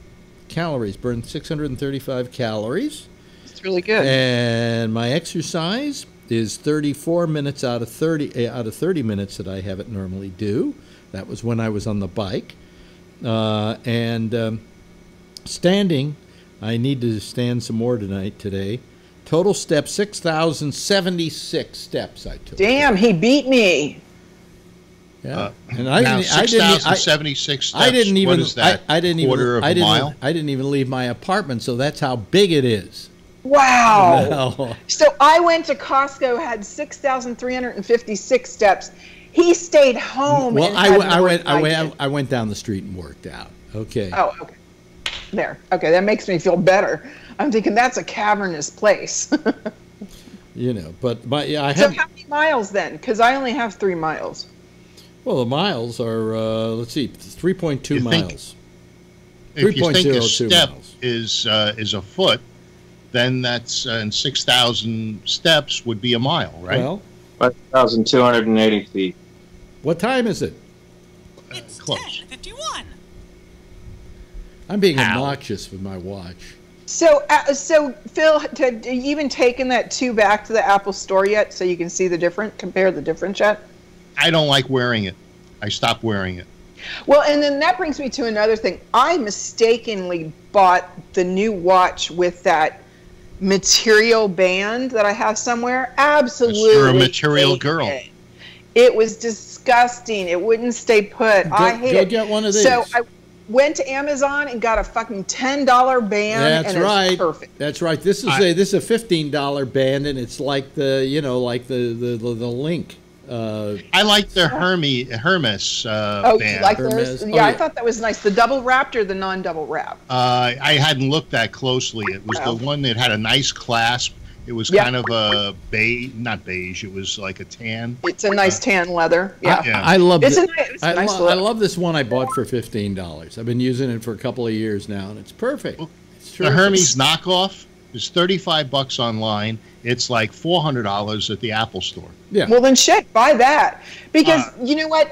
calories, burned 635 calories. It's really good. And my exercise is 34 minutes out of 30 minutes that I have it normally do. That was when I was on the bike. Standing, I need to stand some more today. Total steps, 6,076 steps I took. Damn, he beat me. Yeah, and I didn't. 6,076 steps. I didn't even. What is that? I didn't quarter even. Of a mile? I didn't even leave my apartment, so that's how big it is. Wow. No. So I went to Costco, had 6,356 steps. He stayed home. Well, and I went down the street and worked out. Okay. Oh, okay. There. Okay, that makes me feel better. I'm thinking that's a cavernous place. But I have. So how many miles then? Because I only have 3 miles. Well, the miles are, let's see, 3.2 miles. If you think a step miles. is a foot, then that's and 6,000 steps would be a mile, right? Well, 5,280 feet. What time is it? It's close. 10:51. I'm being obnoxious with my watch. So Phil, have you even taken that 2 back to the Apple Store yet, so you can see compare the difference yet? I don't like wearing it. I stopped wearing it. Well, and then that brings me to another thing. I mistakenly bought the new watch with that material band that I have somewhere. Absolutely. You're a material girl. It was disgusting. It wouldn't stay put. I hate it. Go get one of these. So I went to Amazon and got a fucking $10 band. That's and right. It's perfect. That's right. This is a $15 band, and it's like the the Link. I like the Hermes band. You like those? Hermes. Yeah, I thought that was nice. The double wrapped or the non-double wrap? I hadn't looked that closely. It was the one that had a nice clasp. It was kind of a beige, not beige. It was like a tan. It's a nice tan leather. Yeah, I love it. I love this one I bought for $15. I've been using it for a couple of years now, and it's perfect. It's the Hermes knockoff is $35 online. It's like $400 at the Apple Store. Yeah. Well, then shit, buy that. Because you know what?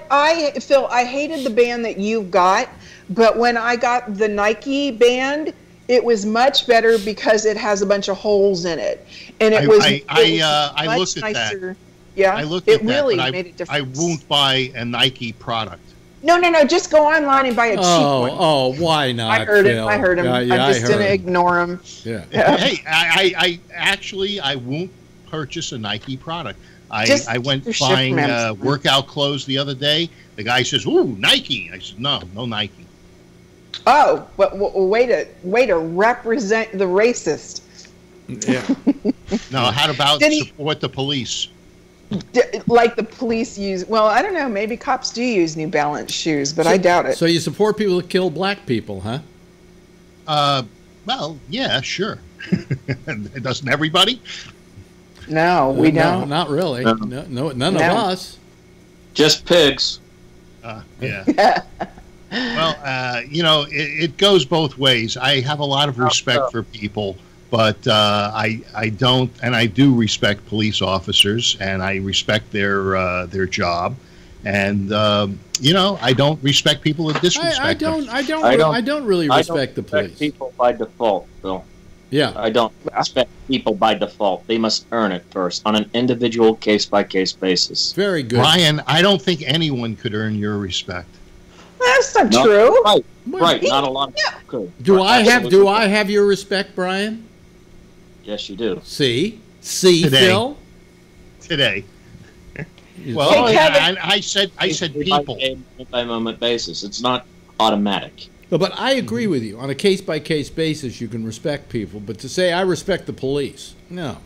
Phil, I hated the band that you got, but when I got the Nike band, it was much better because it has a bunch of holes in it, and it was. I looked at nicer. that. Yeah, I looked at really that, but made a difference. I won't buy a Nike product. No. Just go online and buy a cheap one. Oh, why not? I heard Phil? him. I heard him. Yeah, I'm just gonna ignore him. Yeah. Hey, I won't purchase a Nike product. I went buying workout clothes the other day. The guy says, "Ooh, Nike." I said, "No Nike." Oh, but way to represent the racist. Yeah. No, how about support the police? Like the police use, well, I don't know, maybe cops do use New Balance shoes, but I doubt it. So you support people that kill black people, huh? Well, yeah, sure. Doesn't everybody? No, we don't. No, not really. No, none of us. Just pigs. Yeah. Well, it goes both ways. I have a lot of respect for people, but I don't, and I do respect police officers, and I respect their job, and I don't respect people that disrespect them. I don't really respect the police. People by default, Bill. Yeah. I don't respect people by default. They must earn it first on an individual case-by-case basis. Very good. Ryan, I don't think anyone could earn your respect. That's not true. Right. Not a lot of people could. Do I have your respect, Brian? Yes, you do. See, Today. Phil. Today. Well, I said people. By moment basis. It's not automatic. But I agree with you. On a case-by-case basis, you can respect people. But to say, I respect the police, no,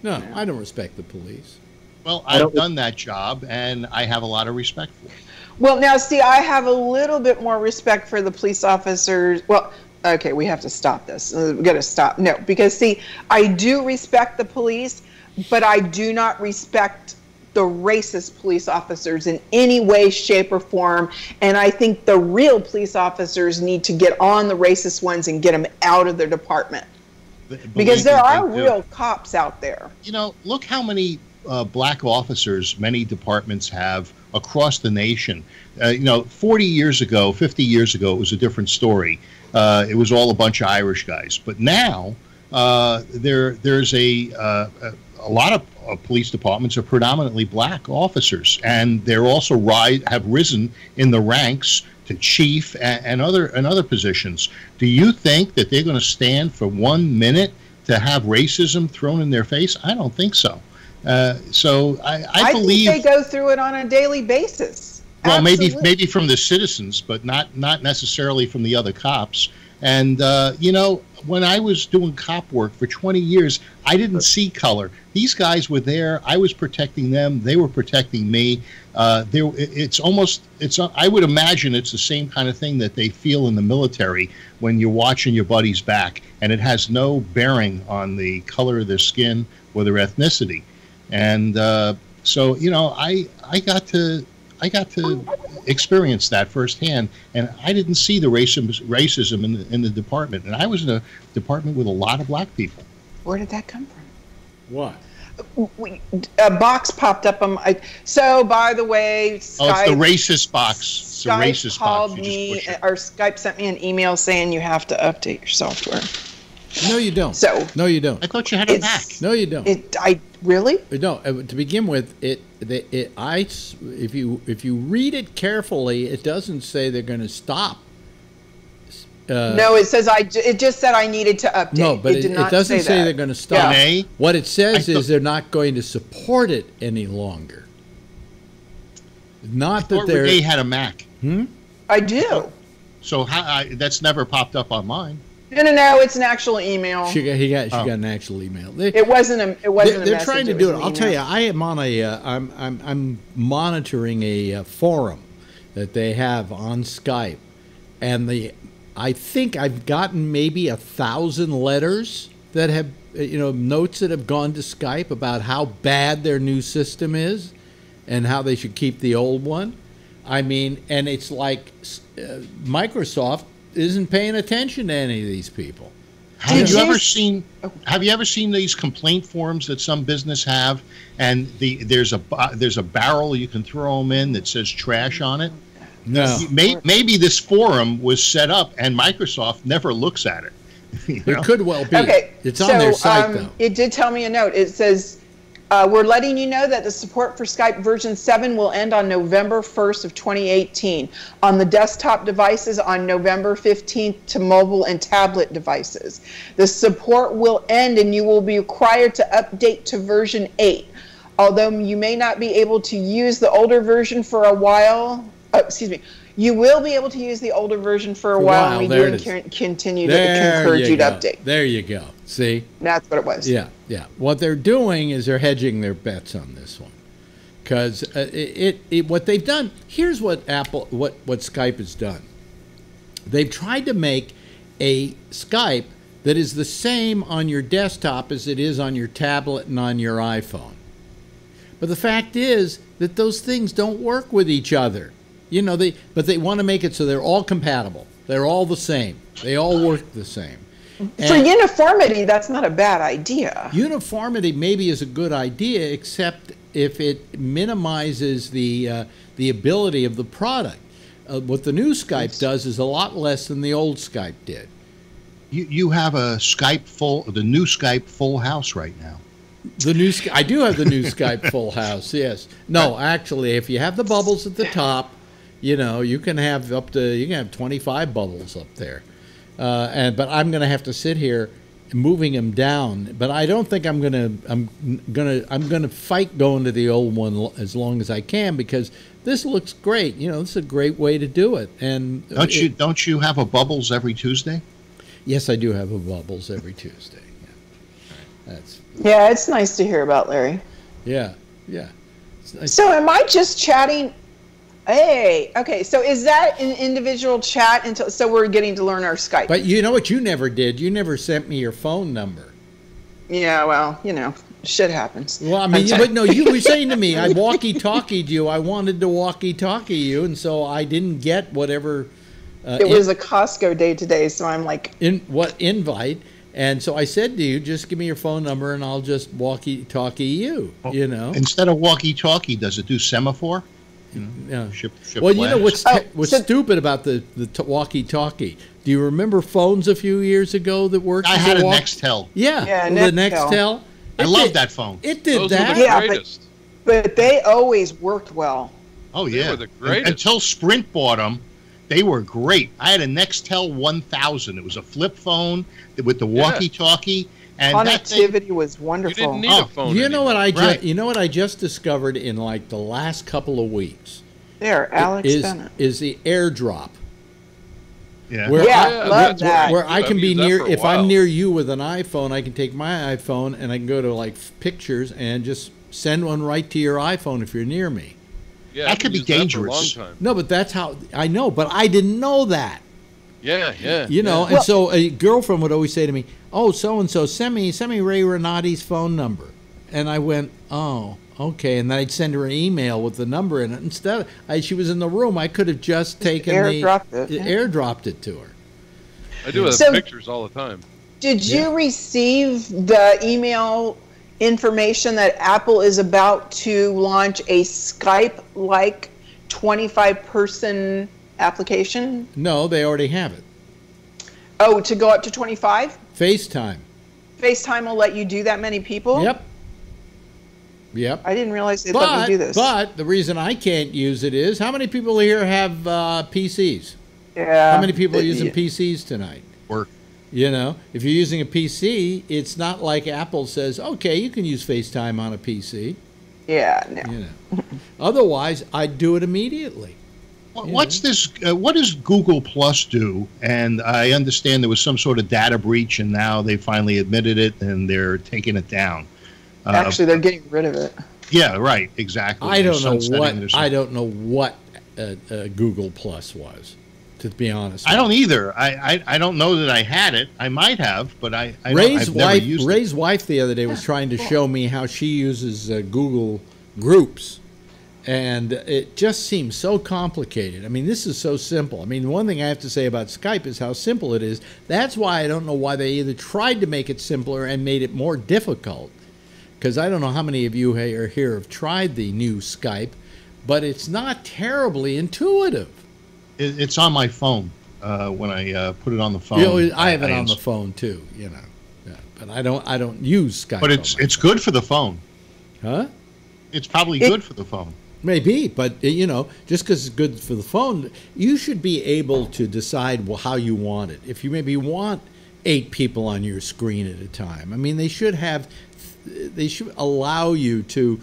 I don't respect the police. Well, I've done that job, and I have a lot of respect for it. Well, now, see, I have a little bit more respect for the police officers. Well, Okay, we have to stop this. We got to stop. No, because see, I do respect the police, but I do not respect the racist police officers in any way, shape, or form. And I think the real police officers need to get on the racist ones and get them out of their department. Because there are real cops out there. You know, look how many black officers many departments have across the nation. 40 years ago, 50 years ago, it was a different story. It was all a bunch of Irish guys. But now there's a lot of police departments are predominantly black officers, and they're also have risen in the ranks to chief and other positions. Do you think that they're going to stand for 1 minute to have racism thrown in their face? I don't think so. So I believe think they go through it on a daily basis. Well, maybe from the citizens, but not necessarily from the other cops. And when I was doing cop work for 20 years, I didn't see color. These guys were there. I was protecting them. They were protecting me. I would imagine it's the same kind of thing that they feel in the military when you're watching your buddy's back, and it has no bearing on the color of their skin or their ethnicity. And so, I got to experience that firsthand, and I didn't see the racism in the department. And I was in a department with a lot of black people. Where did that come from? What? A box popped up on my. So, by the way, Skype, it's the racist box. It's the racist called box. Me, or Skype sent me an email saying you have to update your software. No, you don't. No, you don't. I thought you had a Mac. No, you don't. Really? No. To begin with, if you read it carefully, it doesn't say they're going to stop. No, it says it just said I needed to update. No, but it doesn't say they're going to stop. Yeah. What it says is they're not going to support it any longer. Not that Renee had a Mac. I do. So that's never popped up on mine. No, it's an actual email. She got an actual email. It wasn't a They're trying to do it. I'll tell you, I am on I'm monitoring a forum that they have on Skype, and I think I've gotten maybe 1,000 letters that have notes that have gone to Skype about how bad their new system is, and how they should keep the old one. I mean, and it's like Microsoft isn't paying attention to any of these people. Have you ever seen these complaint forms that some business have, and there's a barrel you can throw them in that says trash on it? No. Maybe this forum was set up and Microsoft never looks at it. It could well be. Okay, it's on their site though. It did tell me a note. It says, we're letting you know that the support for Skype version 7 will end on November 1st of 2018 on the desktop devices on November 15th to mobile and tablet devices. The support will end and you will be required to update to version 8. Although you may not be able to use the older version for a while, you will be able to use the older version for a while, and we do continue to encourage you to update. There you go. See? That's what it was. Yeah. What they're doing is they're hedging their bets on this one, because what they've done. Here's what what Skype has done. They've tried to make a Skype that is the same on your desktop as it is on your tablet and on your iPhone. But the fact is that those things don't work with each other. But they want to make it so they're all compatible. They're all the same. They all work the same. For uniformity, that's not a bad idea. Uniformity maybe is a good idea, except if it minimizes the ability of the product. What the new Skype does is a lot less than the old Skype did. You have the new Skype full house right now. I do have the new Skype full house. Yes. No, actually, if you have the bubbles at the top, you can have 25 bubbles up there. But I'm going to have to sit here moving them down. But I don't think I'm going to fight going to the old one as long as I can, because this looks great. This is a great way to do it. And don't you have a bubbles every Tuesday? Yes, I do have a bubbles every Tuesday. Yeah, it's nice to hear about, Larry. Yeah. It's nice. So am I just chatting? Hey, okay. So is that an individual chat until? So we're getting to learn our Skype. But you know what you never did? You never sent me your phone number. Yeah, well, shit happens. Well, I mean, but no, you were saying to me, I walkie-talkied you. I wanted to walkie-talkie you, and so I didn't get whatever. It was a Costco day today, so I'm like, invite. And so I said to you, just give me your phone number, and I'll just walkie-talkie you. You know, instead of walkie-talkie, does it do semaphore? Yeah. Ship well, you know flags? what's stupid about the walkie-talkie? Do you remember phones a few years ago that worked? I had a Nextel. Yeah, the Nextel. I love that phone. It did Those that. were the greatest. but they always worked well. Oh yeah, They were the greatest. Until Sprint bought them, they were great. I had a Nextel 1000. It was a flip phone with the walkie-talkie, and connectivity was wonderful. You didn't need a phone. You know what Right. you know what I just discovered in like the last couple of weeks? There, Alex Bennett. Is the AirDrop. Yeah. Love that. Where I can I've be used that near, for a if I'm while. near you with an iPhone, I can take my iPhone and I can go to like pictures and just send one right to your iPhone if you're near me. Yeah, That I've could be used that for a dangerous. long time. No, but that's how I know. But I didn't know that. Yeah. You know, yeah. and so a girlfriend would always say to me, "Oh, so and so, send me Ray Renati's phone number," and I went, "Oh, okay," and then I'd send her an email with the number in it. Instead, she was in the room. I could have just taken airdropped it to her. I do have So- pictures all the time. Did you receive the email information that Apple is about to launch a Skype-like 25-person application? No, they already have it. Oh, to go up to 25? FaceTime. FaceTime will let you do that many people? Yep. I didn't realize they'd let me do this. But the reason I can't use it is, how many people here have PCs? Yeah. How many people are using PCs tonight? Work. You know, if you're using a PC, it's not like Apple says, okay, you can use FaceTime on a PC. Yeah, no. You know. Otherwise, I'd do it immediately. What's this? What does Google Plus do? And I understand there was some sort of data breach, and now they finally admitted it, and they're taking it down. Actually, they're getting rid of it. Yeah, right. Exactly. I don't know Sunsetting what or something. I don't know what Google Plus was, to be honest. I don't either. I don't know that I had it. I might have, but I've never used it. Ray's wife the other day was trying to show me how she uses Google Groups, and it just seems so complicated. I mean, this is so simple. I mean, one thing I have to say about Skype is how simple it is. That's why I don't know why they either tried to make it simpler and made it more difficult, because I don't know how many of you here have tried the new Skype, but it's not terribly intuitive. It's on my phone when I put it on the phone. You know, I have it on the phone too, you know. Yeah, but I don't use Skype. But it's good for the phone. Huh? It's probably good for the phone. Maybe, but you know, just because it's good for the phone, you should be able to decide how you want it. If you maybe want 8 people on your screen at a time, I mean, they should allow you to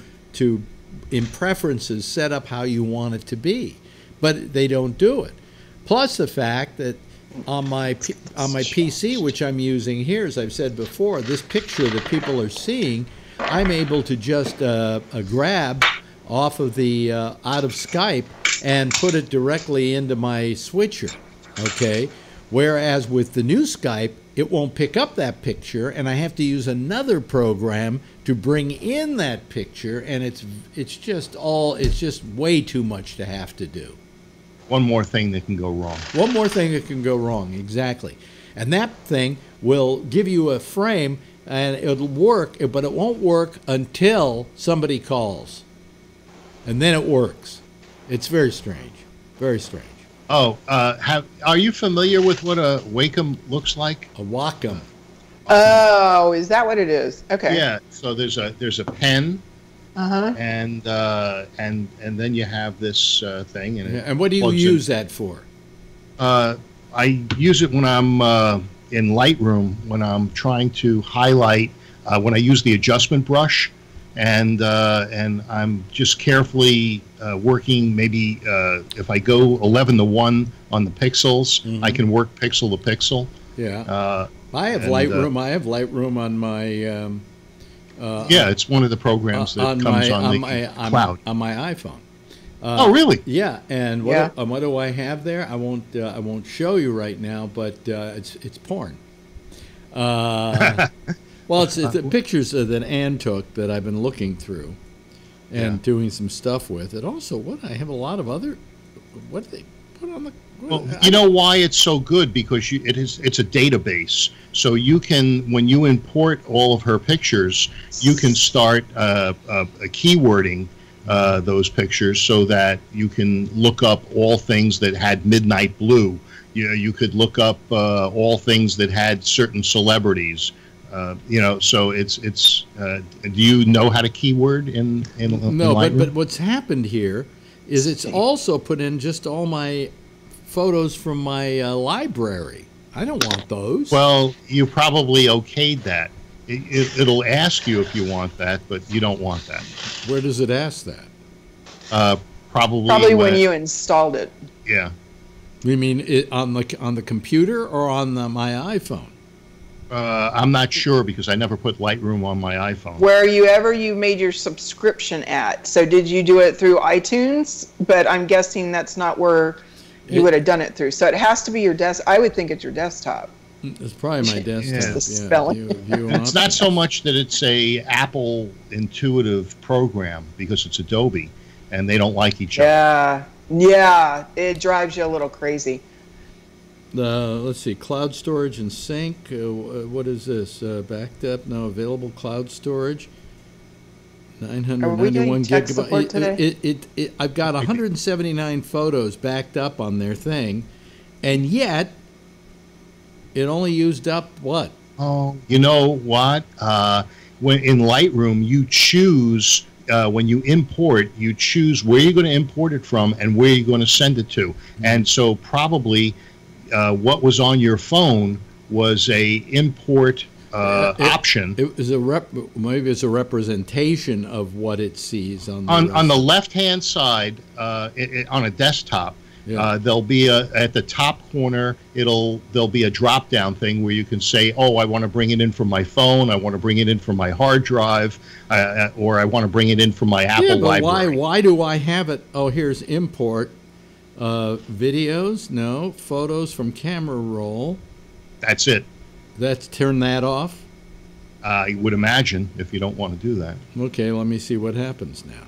in preferences set up how you want it to be, but they don't do it. Plus the fact that on my PC, which I'm using here, as I've said before, this picture that people are seeing, I'm able to just grab off of the out of Skype and put it directly into my switcher, okay? Whereas with the new Skype, it won't pick up that picture, and I have to use another program to bring in that picture, and it's just way too much to have to do. One more thing that can go wrong. One more thing that can go wrong, exactly. And that thing will give you a frame, and it'll work, but it won't work until somebody calls. And then it works. It's very strange. Very strange. Oh, are you familiar with what a Wacom looks like? A Wacom. Oh, is that what it is? Okay. Yeah. So there's a pen. And then you have this thing. And what do you use that for? I use it when I'm in Lightroom, when I'm trying to highlight, when I use the adjustment brush, and I'm just carefully working. Maybe if I go 11:1 on the pixels, I can work pixel to pixel. Yeah. I have Lightroom. I have Lightroom on my. Yeah, it's one of the programs that comes on the cloud. On my iPhone. Oh, really? Yeah. And what do I have there? I won't show you right now, but it's porn. Well, it's the pictures that Ann took that I've been looking through and doing some stuff with. And also, I have a lot of other. What do they put on the? Well, you know why it's so good? Because it's a database. So you can, when you import all of her pictures, you can start keywording those pictures so that you can look up all things that had midnight blue. You could look up all things that had certain celebrities. So it's. Do you know how to keyword in No, Lightroom? but what's happened here is it's also put in just all my photos from my library. I don't want those. Well, you probably okayed that. It'll ask you if you want that, but you don't want that. Where does it ask that? Probably when you installed it. Yeah. You mean it on the computer or on my iPhone? I'm not sure because I never put Lightroom on my iPhone. Wherever you made your subscription at. So did you do it through iTunes? But I'm guessing that's not where you would have done it through. So it has to be your desk. I would think it's your desktop. It's probably my desktop. Yeah. The spelling. It's not so much that it's a Apple intuitive program because it's Adobe, and they don't like each other. Yeah, it drives you a little crazy. Let's see, cloud storage and sync. What is this? Backed up? No, available cloud storage. 991 gigabytes. I've got 179 photos backed up on their thing, and yet it only used up what? Oh, you know what? When in Lightroom, you choose when you import, you choose where you're going to import it from and where you're going to send it to, and so probably. What was on your phone was a import option. It was maybe it's a representation of what it sees on the left-hand side on a desktop. There'll be at the top corner. There'll be a drop-down thing where you can say, "Oh, I want to bring it in from my phone. I want to bring it in from my hard drive, or I want to bring it in from my Apple library." Why do I have it? Oh, here's import. Videos, no. Photos from camera roll. That's it. Turn that off? I would imagine, if you don't want to do that. Okay, let me see what happens now.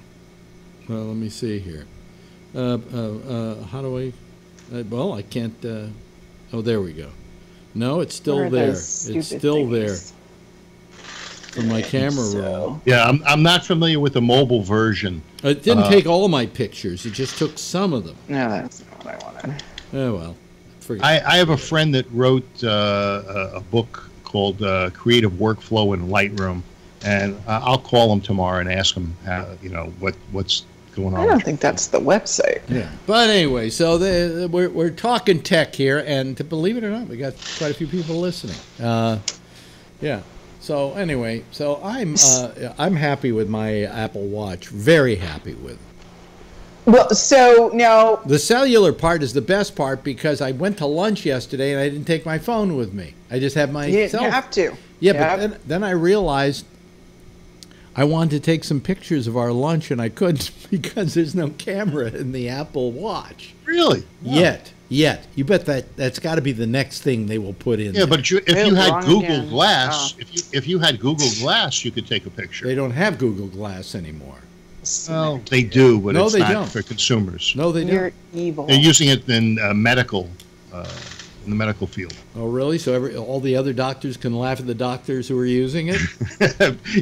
Well, let me see here. How do I... well, I can't... oh, there we go. No, it's still there. It's still there. From my camera roll. Yeah, I'm not familiar with the mobile version. It didn't take all my pictures. It just took some of them. No, that's not what I wanted. Oh, well. Forget I have a friend that wrote a book called Creative Workflow in Lightroom, and I'll call him tomorrow and ask him what's going on. I don't think that's the website. Yeah. But anyway, so we're talking tech here, and to believe it or not, we got quite a few people listening. Yeah. So anyway, I'm happy with my Apple Watch. Very happy with it. Well, so now the cellular part is the best part because I went to lunch yesterday and I didn't take my phone with me. I just had my. You didn't have to. Yeah, but then I realized I wanted to take some pictures of our lunch and I couldn't because there's no camera in the Apple Watch. Really? Wow. Yet. You bet that's got to be the next thing they will put in. Yeah, but if you had Google Glass, if you had Google Glass, you could take a picture. They don't have Google Glass anymore. Well, they do, but it's not don't. for consumers. No, they don't. You're evil. They're using it in medical, in the medical field. Oh, really? So all the other doctors can laugh at the doctors who are using it?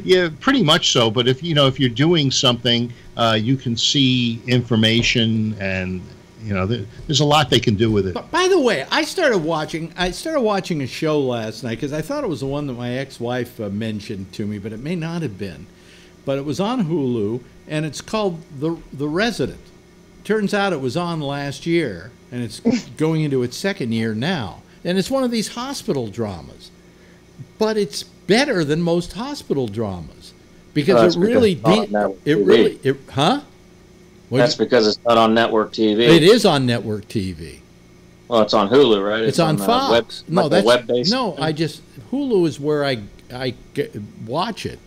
Yeah, pretty much so. But if you're doing something, you can see information and. There's a lot they can do with it. But by the way, I started watching a show last night because I thought it was the one that my ex-wife mentioned to me, but it may not have been. But it was on Hulu, and it's called The Resident. Turns out it was on last year, and it's going into its second year now. And it's one of these hospital dramas. But it's better than most hospital dramas because That's because it's not on network TV. It is on network TV. Well, it's on Hulu, right? It's on Fox. Web-based. No, Hulu is where I watch it,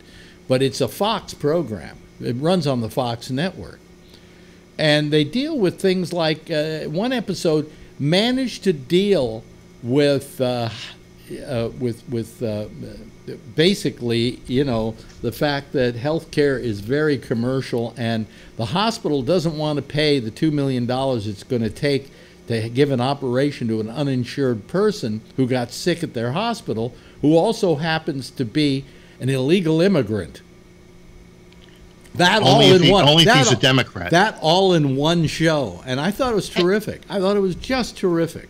but it's a Fox program. It runs on the Fox network, and they deal with things like one episode managed to deal with basically, the fact that healthcare is very commercial, and the hospital doesn't want to pay the $2 million it's going to take to give an operation to an uninsured person who got sick at their hospital, who also happens to be an illegal immigrant. That only all if in one. Only if that, he's a Democrat. That all in one show, and I thought it was terrific. I thought it was just terrific.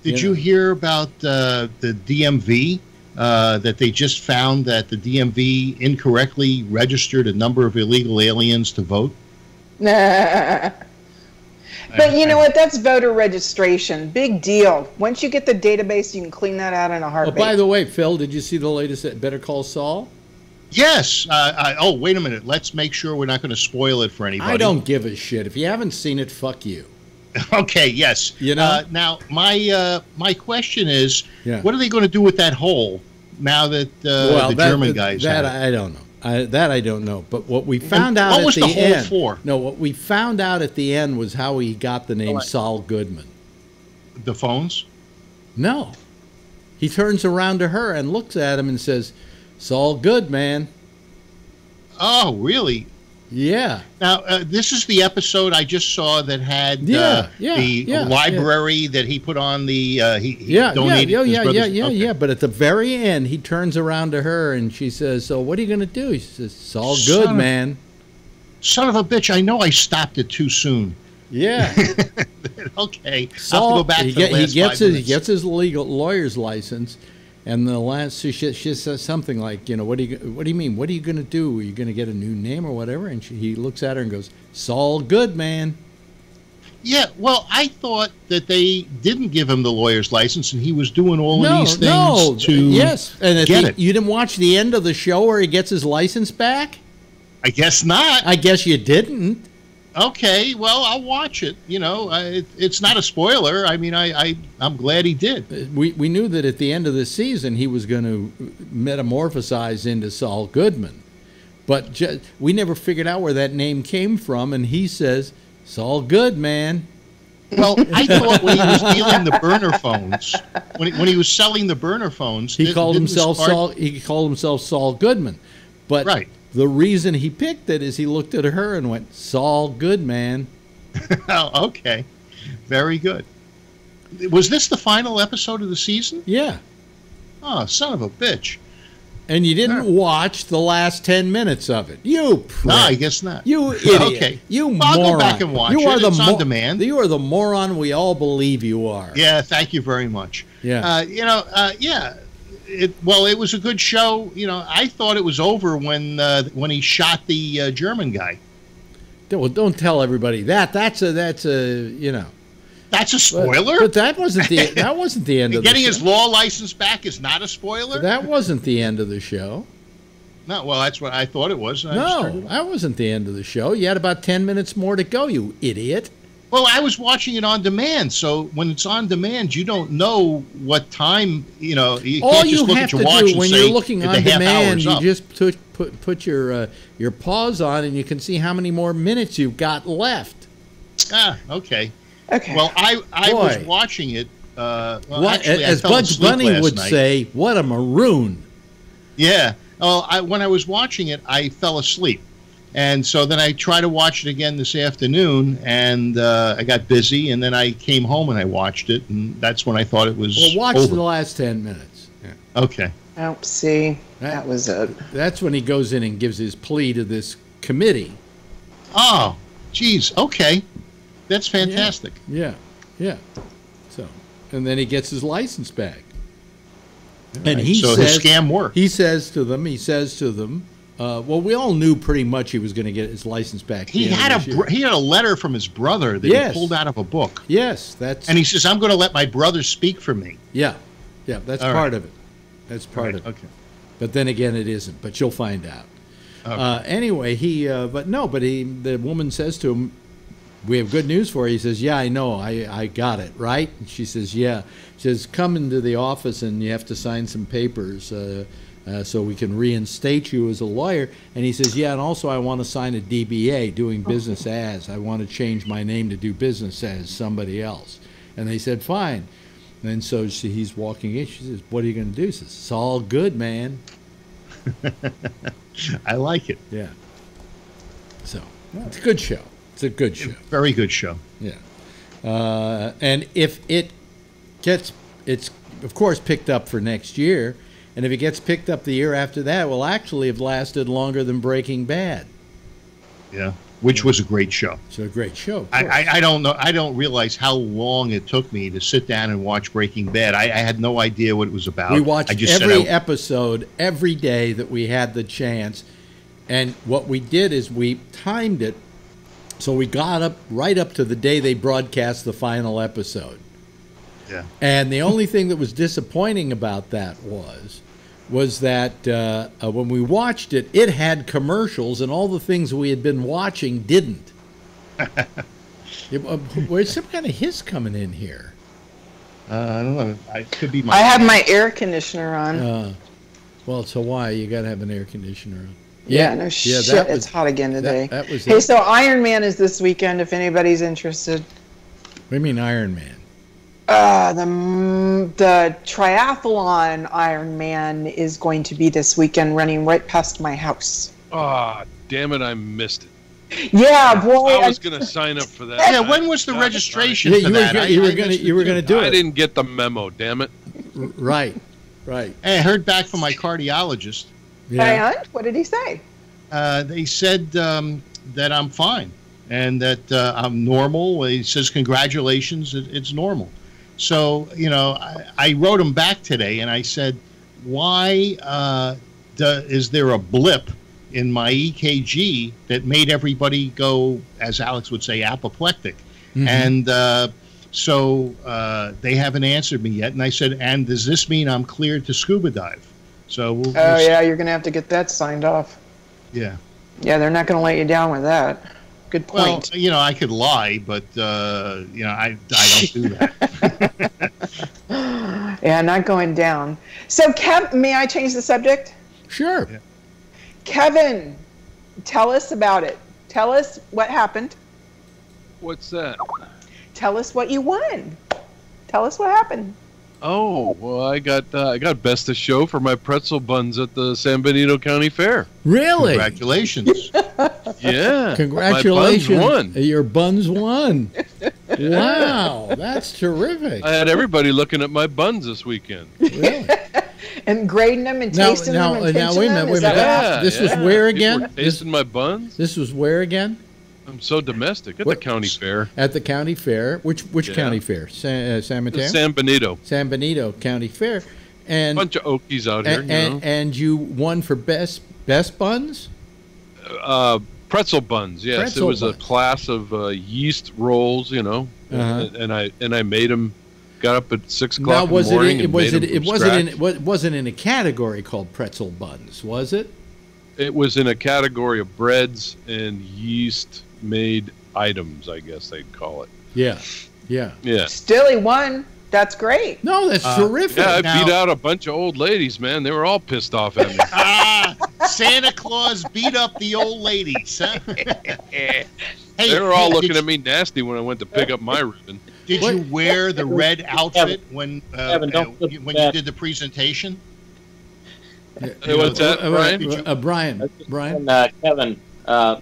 Did you hear about the DMV? That they just found that the DMV incorrectly registered a number of illegal aliens to vote? Nah. But you know what? That's voter registration. Big deal. Once you get the database, you can clean that out in a Oh, heartbeat. by the way, Phil, did you see the latest at Better Call Saul? Yes. Oh, wait a minute. Let's make sure we're not going to spoil it for anybody. I don't give a shit. If you haven't seen it, fuck you. Okay, yes. Now, my question is, what are they going to do with that hole now that the German guy's that had it? I don't know. I don't know. But what we found out what at was the the hole end, for? No, what we found out at the end was how he got the name Saul Goodman. The phones? No. He turns around to her and looks at him and says, "Saul Goodman." Oh, really? Yeah. Now, this is the episode I just saw that had the library that he put on the he donated. Yeah. But at the very end, he turns around to her and she says, "So what are you going to do?" He says, "It's all good, man." Son of a bitch! I know I stopped it too soon. Yeah. Okay. Saul, I'll have to go back to the last 5 minutes. He gets his legal lawyer's license. And the last, she says something like, what do you mean? What are you going to do? Are you going to get a new name or whatever? And he looks at her and goes, "Saul Goodman." Yeah, well, I thought that they didn't give him the lawyer's license, and he was doing all of these things to get it. You didn't watch the end of the show where he gets his license back? I guess not. I guess you didn't. Okay, well, I'll watch it. It's not a spoiler. I mean, I'm glad he did. We knew that at the end of the season he was going to metamorphosize into Saul Goodman, but we never figured out where that name came from. And he says, "Saul Goodman." Well, I thought when he was dealing the burner phones, when he was selling the burner phones, he called himself Saul Goodman, but right. The reason he picked it is he looked at her and went, "Saul Goodman." Oh, okay. Very good. Was this the final episode of the season? Yeah. Oh, son of a bitch. And you didn't watch the last 10 minutes of it. You prick. No, I guess not. You idiot. Okay. You moron. I'll go back and watch it. It's on demand. You are the moron we all believe you are. Yeah, thank you very much. Yeah. It was a good show. I thought it was over when he shot the German guy. Well, don't tell everybody that. That's a That's a spoiler. But that wasn't the end of the show. Getting his law license back is not a spoiler. That wasn't the end of the show. No, well, that's what I thought it was. No, that wasn't the end of the show. You had about 10 minutes more to go, you idiot. Well, I was watching it on demand, so when it's on demand, you don't know what time, you can't just look at your watch and say, when you're looking on demand, you up. just put your pause on and you can see how many more minutes you've got left. Ah, okay. Okay. Well, I was watching it. As Bugs Bunny would say, what a maroon. Yeah. When I was watching it, I fell asleep. And so then I tried to watch it again this afternoon, and I got busy, and then I came home and I watched it, and that's when I thought it was watch over. the last 10 minutes. Yeah. Okay. Oh, see, that was it. That's when he goes in and gives his plea to this committee. Oh, geez. Okay. That's fantastic. Yeah. So, and then he gets his license back. And he says, his scam worked. He says to them, well, we all knew pretty much he was going to get his license back. He had a letter from his brother that he pulled out of a book. Yes, and he says, "I'm going to let my brother speak for me." Yeah, that's part of it. That's part of it. Okay. But then again, it isn't. But you'll find out. Okay. Anyway, the woman says to him, we have good news for you. He says, yeah, I know. I got it, right? And she says, yeah. She says, come into the office and you have to sign some papers so we can reinstate you as a lawyer. And he says, yeah, and also I want to sign a DBA, doing business as. I want to change my name to do business as somebody else. And they said, fine. And so he's walking in. She says, what are you going to do? He says, it's all good, man. I like it. Yeah. So it's a good show. It's a good show. Very good show. Yeah. And if it gets, it's of course picked up for next year. And if it gets picked up the year after that, it will actually have lasted longer than Breaking Bad. Yeah. Which was a great show. It's a great show. I don't know. I don't realize how long it took me to sit down and watch Breaking Bad. I had no idea what it was about. We watched every episode every day that we had the chance. And what we did is we timed it so we got up right up to the day they broadcast the final episode. Yeah. And the only thing that was disappointing about that was that when we watched it, it had commercials, and all the things we had been watching didn't. Where's some kind of hiss coming in here? I don't know. It could be my. I have my air conditioner on. Well, it's Hawaii. You got to have an air conditioner on. Yeah, no shit. It's hot again today. That was hey, it. so Iron Man is this weekend. If anybody's interested. What do you mean Iron Man? The triathlon Iron Man is going to be this weekend, running right past my house. Ah, damn it! I missed it. Yeah, boy. I was going to sign up for that. Yeah, when was the registration for you that? You were going to do it. I didn't get the memo. Damn it! Right. Hey, I heard back from my cardiologist. Yeah. And what did he say? They said that I'm fine and that I'm normal. He says, congratulations, it's normal. So, I wrote him back today and I said, why is there a blip in my EKG that made everybody go, as Alex would say, apoplectic? Mm-hmm. And so they haven't answered me yet. And I said, and does this mean I'm cleared to scuba dive? So yeah, you're going to have to get that signed off. Yeah. Yeah, they're not going to let you down with that. Good point. Well, I could lie, but I don't do that. Yeah, not going down. So, may I change the subject? Sure. Yeah. Kevin, tell us about it. Tell us what happened. What's that? Tell us what you won. Tell us what happened. Oh, well, I got best of show for my pretzel buns at the San Benito County Fair. Really? Congratulations. Yeah. Congratulations. My buns won. Your buns won. Wow, that's terrific. I had everybody looking at my buns this weekend. Really? And grading them and tasting them and now, wait a minute. Yeah, this was where again? People were tasting my buns. This was where again? I'm so domestic at the county fair. At the county fair, which county fair? San Mateo. San Benito. San Benito County Fair, and bunch of Okies out here. And you won for best buns. Pretzel buns. Yes, pretzel it was buns. a class of yeast rolls. And I made them. Got up at 6 o'clock in the morning. It wasn't in a category called pretzel buns, was it? It was in a category of breads and yeast-made items, I guess they'd call it. Yeah. Still, he won. That's great. No, that's terrific. Yeah, I beat out a bunch of old ladies, man. They were all pissed off at me. Santa Claus beat up the old ladies, huh? They were all looking at me nasty when I went to pick up my ribbon. Did you wear the red outfit when you did the presentation? What's that, Brian? Brian?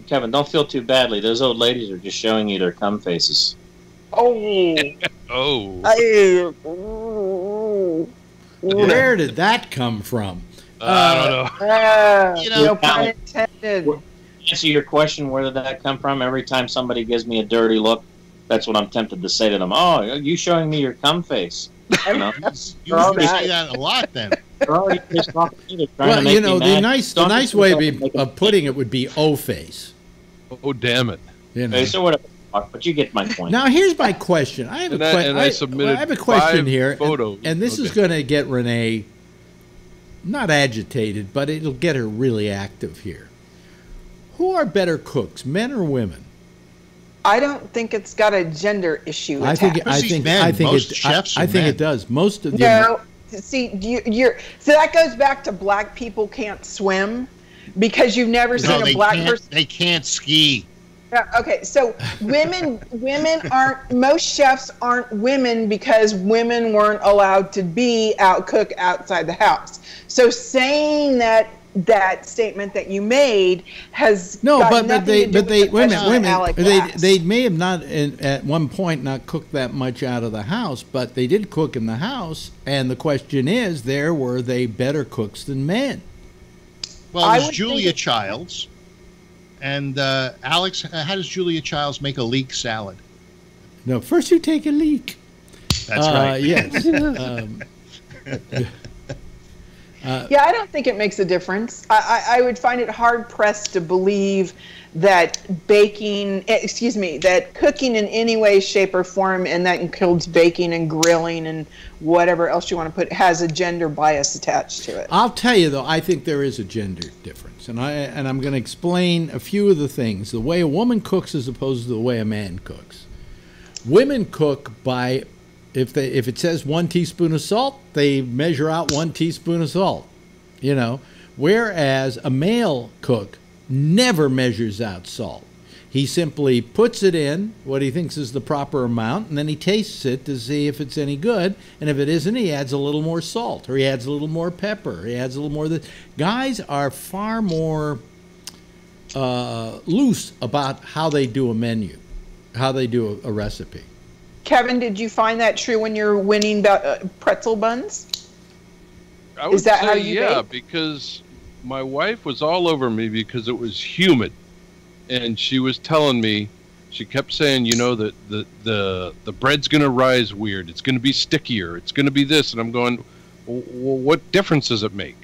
Kevin, don't feel too badly. Those old ladies are just showing you their cum faces. Oh. Where did that come from? I don't know. No pun intended. To answer your question, where did that come from? Every time somebody gives me a dirty look, that's what I'm tempted to say to them. Oh, are you showing me your cum face? You say that a lot then. They're already pissed off at me. Well, the nice way of putting it would be O face. Oh, damn it. Okay, so whatever. But you get my point. Now, here's my question. I have a question here, photos. and this is going to get Renee not agitated, but it'll get her really active here. Who are better cooks, men or women? I don't think it's got a gender issue attached. I think it does. Most of them. No, see, so that goes back to black people can't swim because you've never seen a black person. They can't ski. Okay, so women aren't. Most chefs aren't women because women weren't allowed to cook outside the house. So saying that statement that you made has they may have not at one point not cooked that much out of the house, but they did cook in the house, and the question is, were they better cooks than men? Well, there's Julia Childs, and Alex, how does Julia Childs make a leek salad? No, first you take a leek. That's right. Yes. I don't think it makes a difference. I would find it hard pressed to believe that that cooking in any way, shape, or form, and that includes baking and grilling and whatever else you want to put, has a gender bias attached to it. I'll tell you though, I think there is a gender difference, and I'm going to explain a few of the things. The way a woman cooks as opposed to the way a man cooks. Women cook by if it says 1 teaspoon of salt, they measure out 1 teaspoon of salt, whereas a male cook never measures out salt. He simply puts it in, what he thinks is the proper amount, and then he tastes it to see if it's any good, and if it isn't, he adds a little more salt, or he adds a little more pepper, or he adds a little more of this. Guys are far more loose about how they do a menu, how they do a recipe. Kevin, did you find that true when you're winning pretzel buns? I would Is that say, how you bake? Because my wife was all over me because it was humid, and she was telling me, she kept saying, that the bread's going to rise weird, it's going to be stickier, it's going to be this, and I'm going, well, what difference does it make?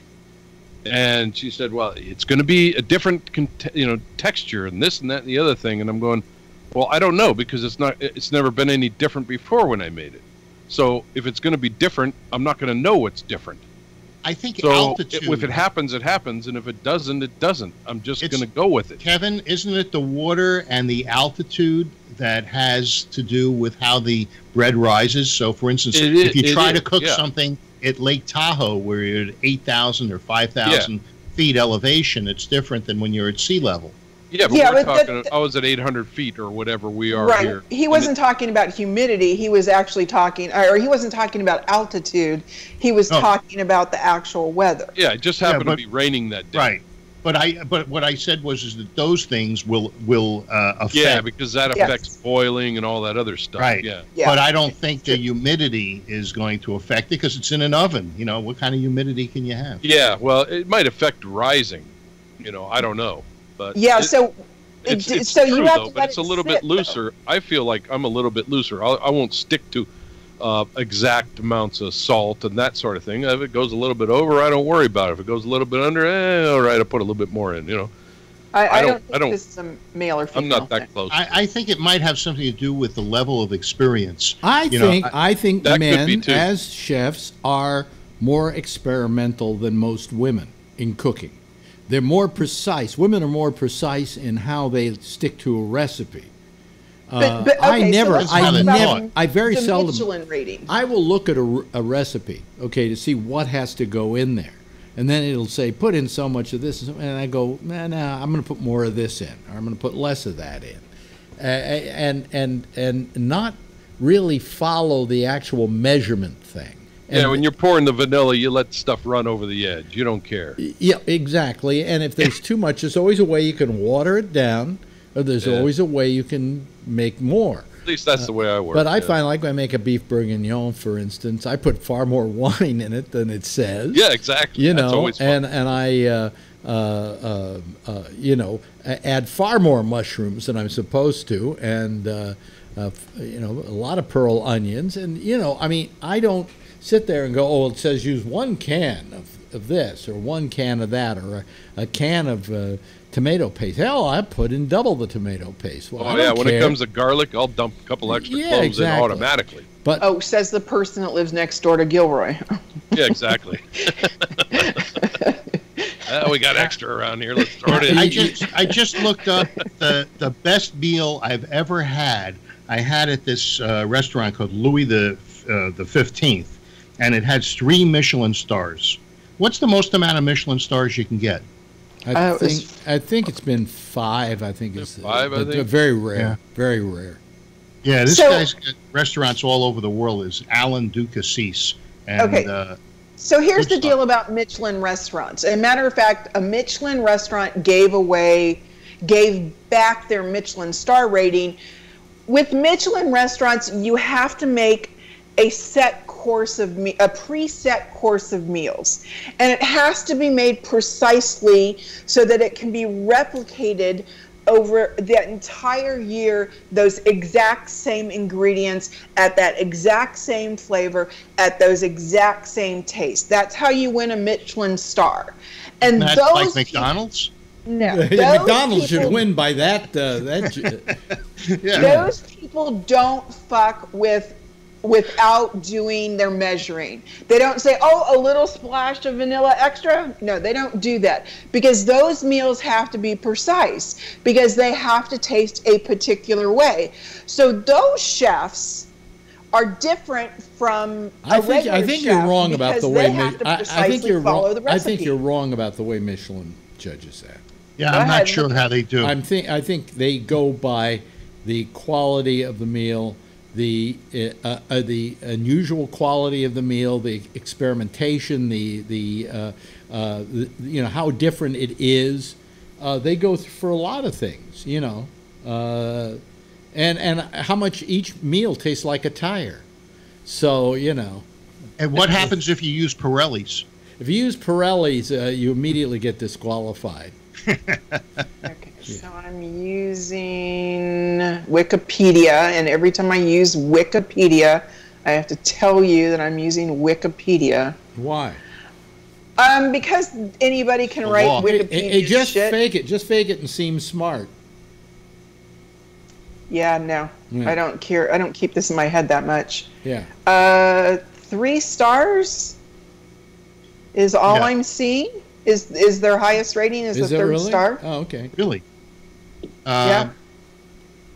And she said, well, it's going to be a different texture and this and that and the other thing, and I'm going, well, I don't know, because it's never been any different before when I made it. So if it's going to be different, I'm not going to know what's different. I think altitude. If it happens, it happens, and if it doesn't, it doesn't. I'm just going to go with it. Kevin, isn't it the water and the altitude that has to do with how the bread rises? So, for instance, if you try to cook something at Lake Tahoe, where you're at 8,000 or 5,000 feet elevation, it's different than when you're at sea level. Yeah, but we're talking, I was at 800 feet or whatever we are here. He wasn't talking about humidity. He was actually talking, or he wasn't talking about altitude. He was talking about the actual weather. Yeah, it just happened to be raining that day. Right. But what I said was that those things will affect. Yeah, because that affects boiling and all that other stuff. Right. Yeah. But I don't think the humidity is going to affect it because it's in an oven. What kind of humidity can you have? Yeah, well, it might affect rising. I don't know. But it's true, you have to but it's a little bit looser. I feel like I'm a little bit looser. I won't stick to exact amounts of salt and that sort of thing. If it goes a little bit over, I don't worry about it. If it goes a little bit under, all right, I'll put a little bit more in. I don't think this is a male or female. I'm not that close. I think it might have something to do with the level of experience. I think men as chefs are more experimental than most women in cooking. They're more precise. Women are more precise in how they stick to a recipe. I very seldom. Michelin rating. I will look at a recipe, to see what has to go in there, and then it'll say put in so much of this, and I go, nah, I'm going to put more of this in, or I'm going to put less of that in, and not really follow the actual measurement thing. And when you're pouring the vanilla, you let stuff run over the edge. You don't care. Yeah, exactly. And if there's too much, there's always a way you can water it down, or there's always a way you can make more. At least that's the way I work. But I find, like when I make a beef bourguignon, for instance, I put far more wine in it than it says. Yeah, exactly. That's always fun. And I add far more mushrooms than I'm supposed to, and a lot of pearl onions, and I don't sit there and go, it says use 1 can of this, or 1 can of that, or a can of tomato paste. Hell, I put in double the tomato paste. Well, when it comes to garlic, I'll dump a couple extra cloves in automatically. But says the person that lives next door to Gilroy. Yeah, exactly. we got extra around here. Let's throw it in. I just looked up the best meal I've ever had. I had at this restaurant called Louis the 15th, and it had 3 Michelin stars. What's the most amount of Michelin stars you can get? I think it's been 5. I think it's 5. I think very rare. Yeah. Very rare. Yeah, this guy's got restaurants all over the world. Is Alan Ducasse. And, okay. So here's the deal about Michelin restaurants. As a matter of fact, a Michelin restaurant gave back their Michelin star rating. With Michelin restaurants, you have to make a preset course of meals, and it has to be made precisely so that it can be replicated over the entire year, those exact same ingredients at that exact same flavor at those exact same tastes. That's how you win a Michelin star. And that's those like McDonald's? No. McDonald's should win by that. Yeah. Those people don't fuck without doing their measuring. They don't say, oh, a little splash of vanilla extra. No, they don't do that, because those meals have to be precise, because they have to taste a particular way. So those chefs are different from I think you're wrong about the way I think you're follow wrong. the recipe. I think you're wrong about the way Michelin judges that. Yeah, I'm not sure how they do. I think they go by the quality of the meal, the unusual quality of the meal, the experimentation, the how different it is. They go for a lot of things, and how much each meal tastes like a tire. So And what happens if you use Pirellis? If you use Pirellis, you immediately get disqualified. Okay, so I'm using Wikipedia, and every time I use Wikipedia, I have to tell you that I'm using Wikipedia. Why? Because anybody can write Wikipedia just shit. fake it. Just fake it and seem smart. Yeah, no. Yeah. I don't care. I don't keep this in my head that much. Yeah. 3 stars is all I'm seeing. Is their highest rating is the 3rd really? star? Oh, okay. Really? Yeah.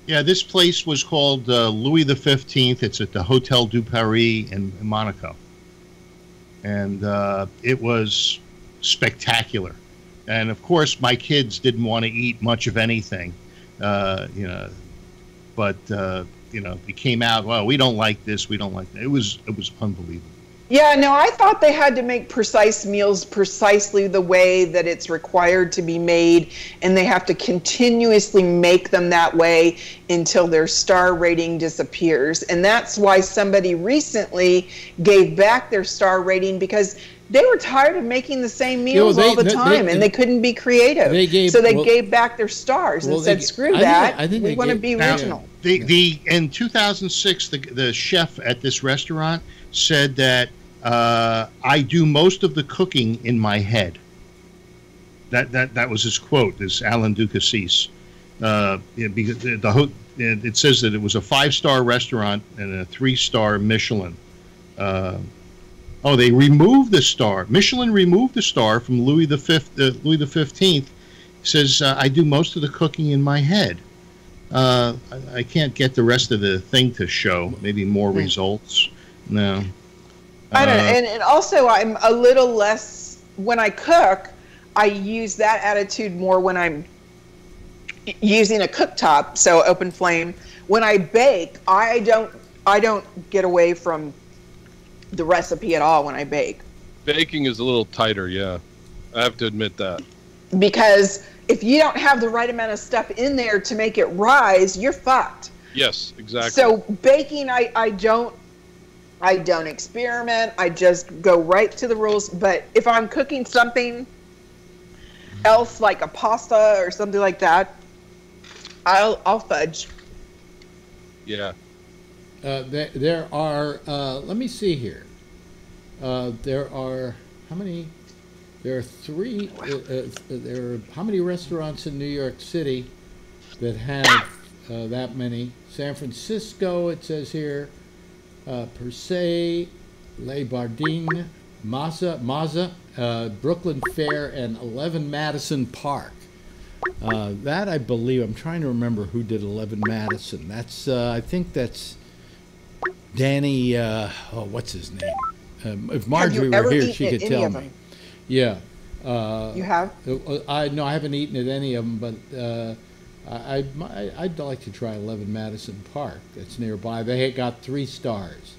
Yeah, this place was called Louis the 15th. It's at the Hotel du Paris in Monaco. And it was spectacular. And, of course, my kids didn't want to eat much of anything, But, it came out, well, we don't like this, we don't like that. It was unbelievable. Yeah, no, I thought they had to make precise meals precisely the way that it's required to be made, and they have to continuously make them that way until their star rating disappears. And that's why somebody recently gave back their star rating, because they were tired of making the same meals all the time, and they couldn't be creative. They gave back their stars and said, "Screw that! We want to be original." In 2006, the chef at this restaurant said that I do most of the cooking in my head. That was his quote. This Alan Ducasse. Because it says that it was a 5-star restaurant and a 3-star Michelin. They removed the star. Michelin removed the star from Louis the 15th. Says I do most of the cooking in my head. I can't get the rest of the thing to show. Maybe more results. No. I don't know. And also, I'm a little less, when I cook, I use that attitude more when I'm using a cooktop, so open flame. When I bake, I don't get away from the recipe at all when I bake. Baking is a little tighter, yeah. I have to admit that. Because if you don't have the right amount of stuff in there to make it rise, you're fucked. Yes, exactly. So baking, I don't experiment. I just go right to the rules. But if I'm cooking something else, like a pasta or something like that, I'll fudge. Yeah. There are. Let me see here. There are how many? There are 3. There are how many restaurants in New York City that have that many? San Francisco, it says here. Per se, Les Bardines, Mazza, Brooklyn Fair, and 11 Madison Park. That I believe, I'm trying to remember who did 11 Madison. That's I think that's Danny. What's his name? If Marjorie were here, she could tell me. Yeah. You have? No, I haven't eaten at any of them, but I'd like to try 11 Madison Park. That's nearby. They got 3 stars.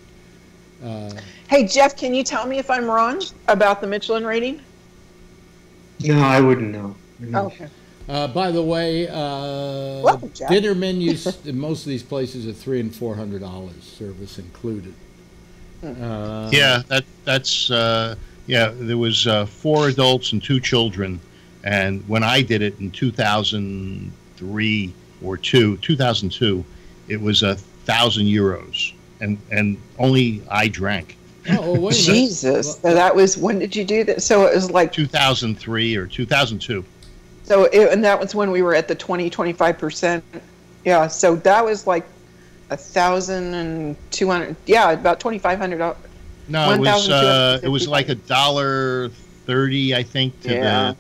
Hey, Jeff, can you tell me if I'm wrong about the Michelin rating? No, I wouldn't know. Okay. By the way, Jeff. dinner menus in most of these places are $300 and $400, service included. That's there was 4 adults and 2 children, and when I did it in 2003 or 2002, it was €1,000, and only I drank. Oh, wait. Jesus, so that was, when did you do that? So it was like 2003 or 2002. So and that was when we were at the 25%. Yeah, so that was like 1,200. Yeah, about $2,500. No, it was like $1.30, I think. There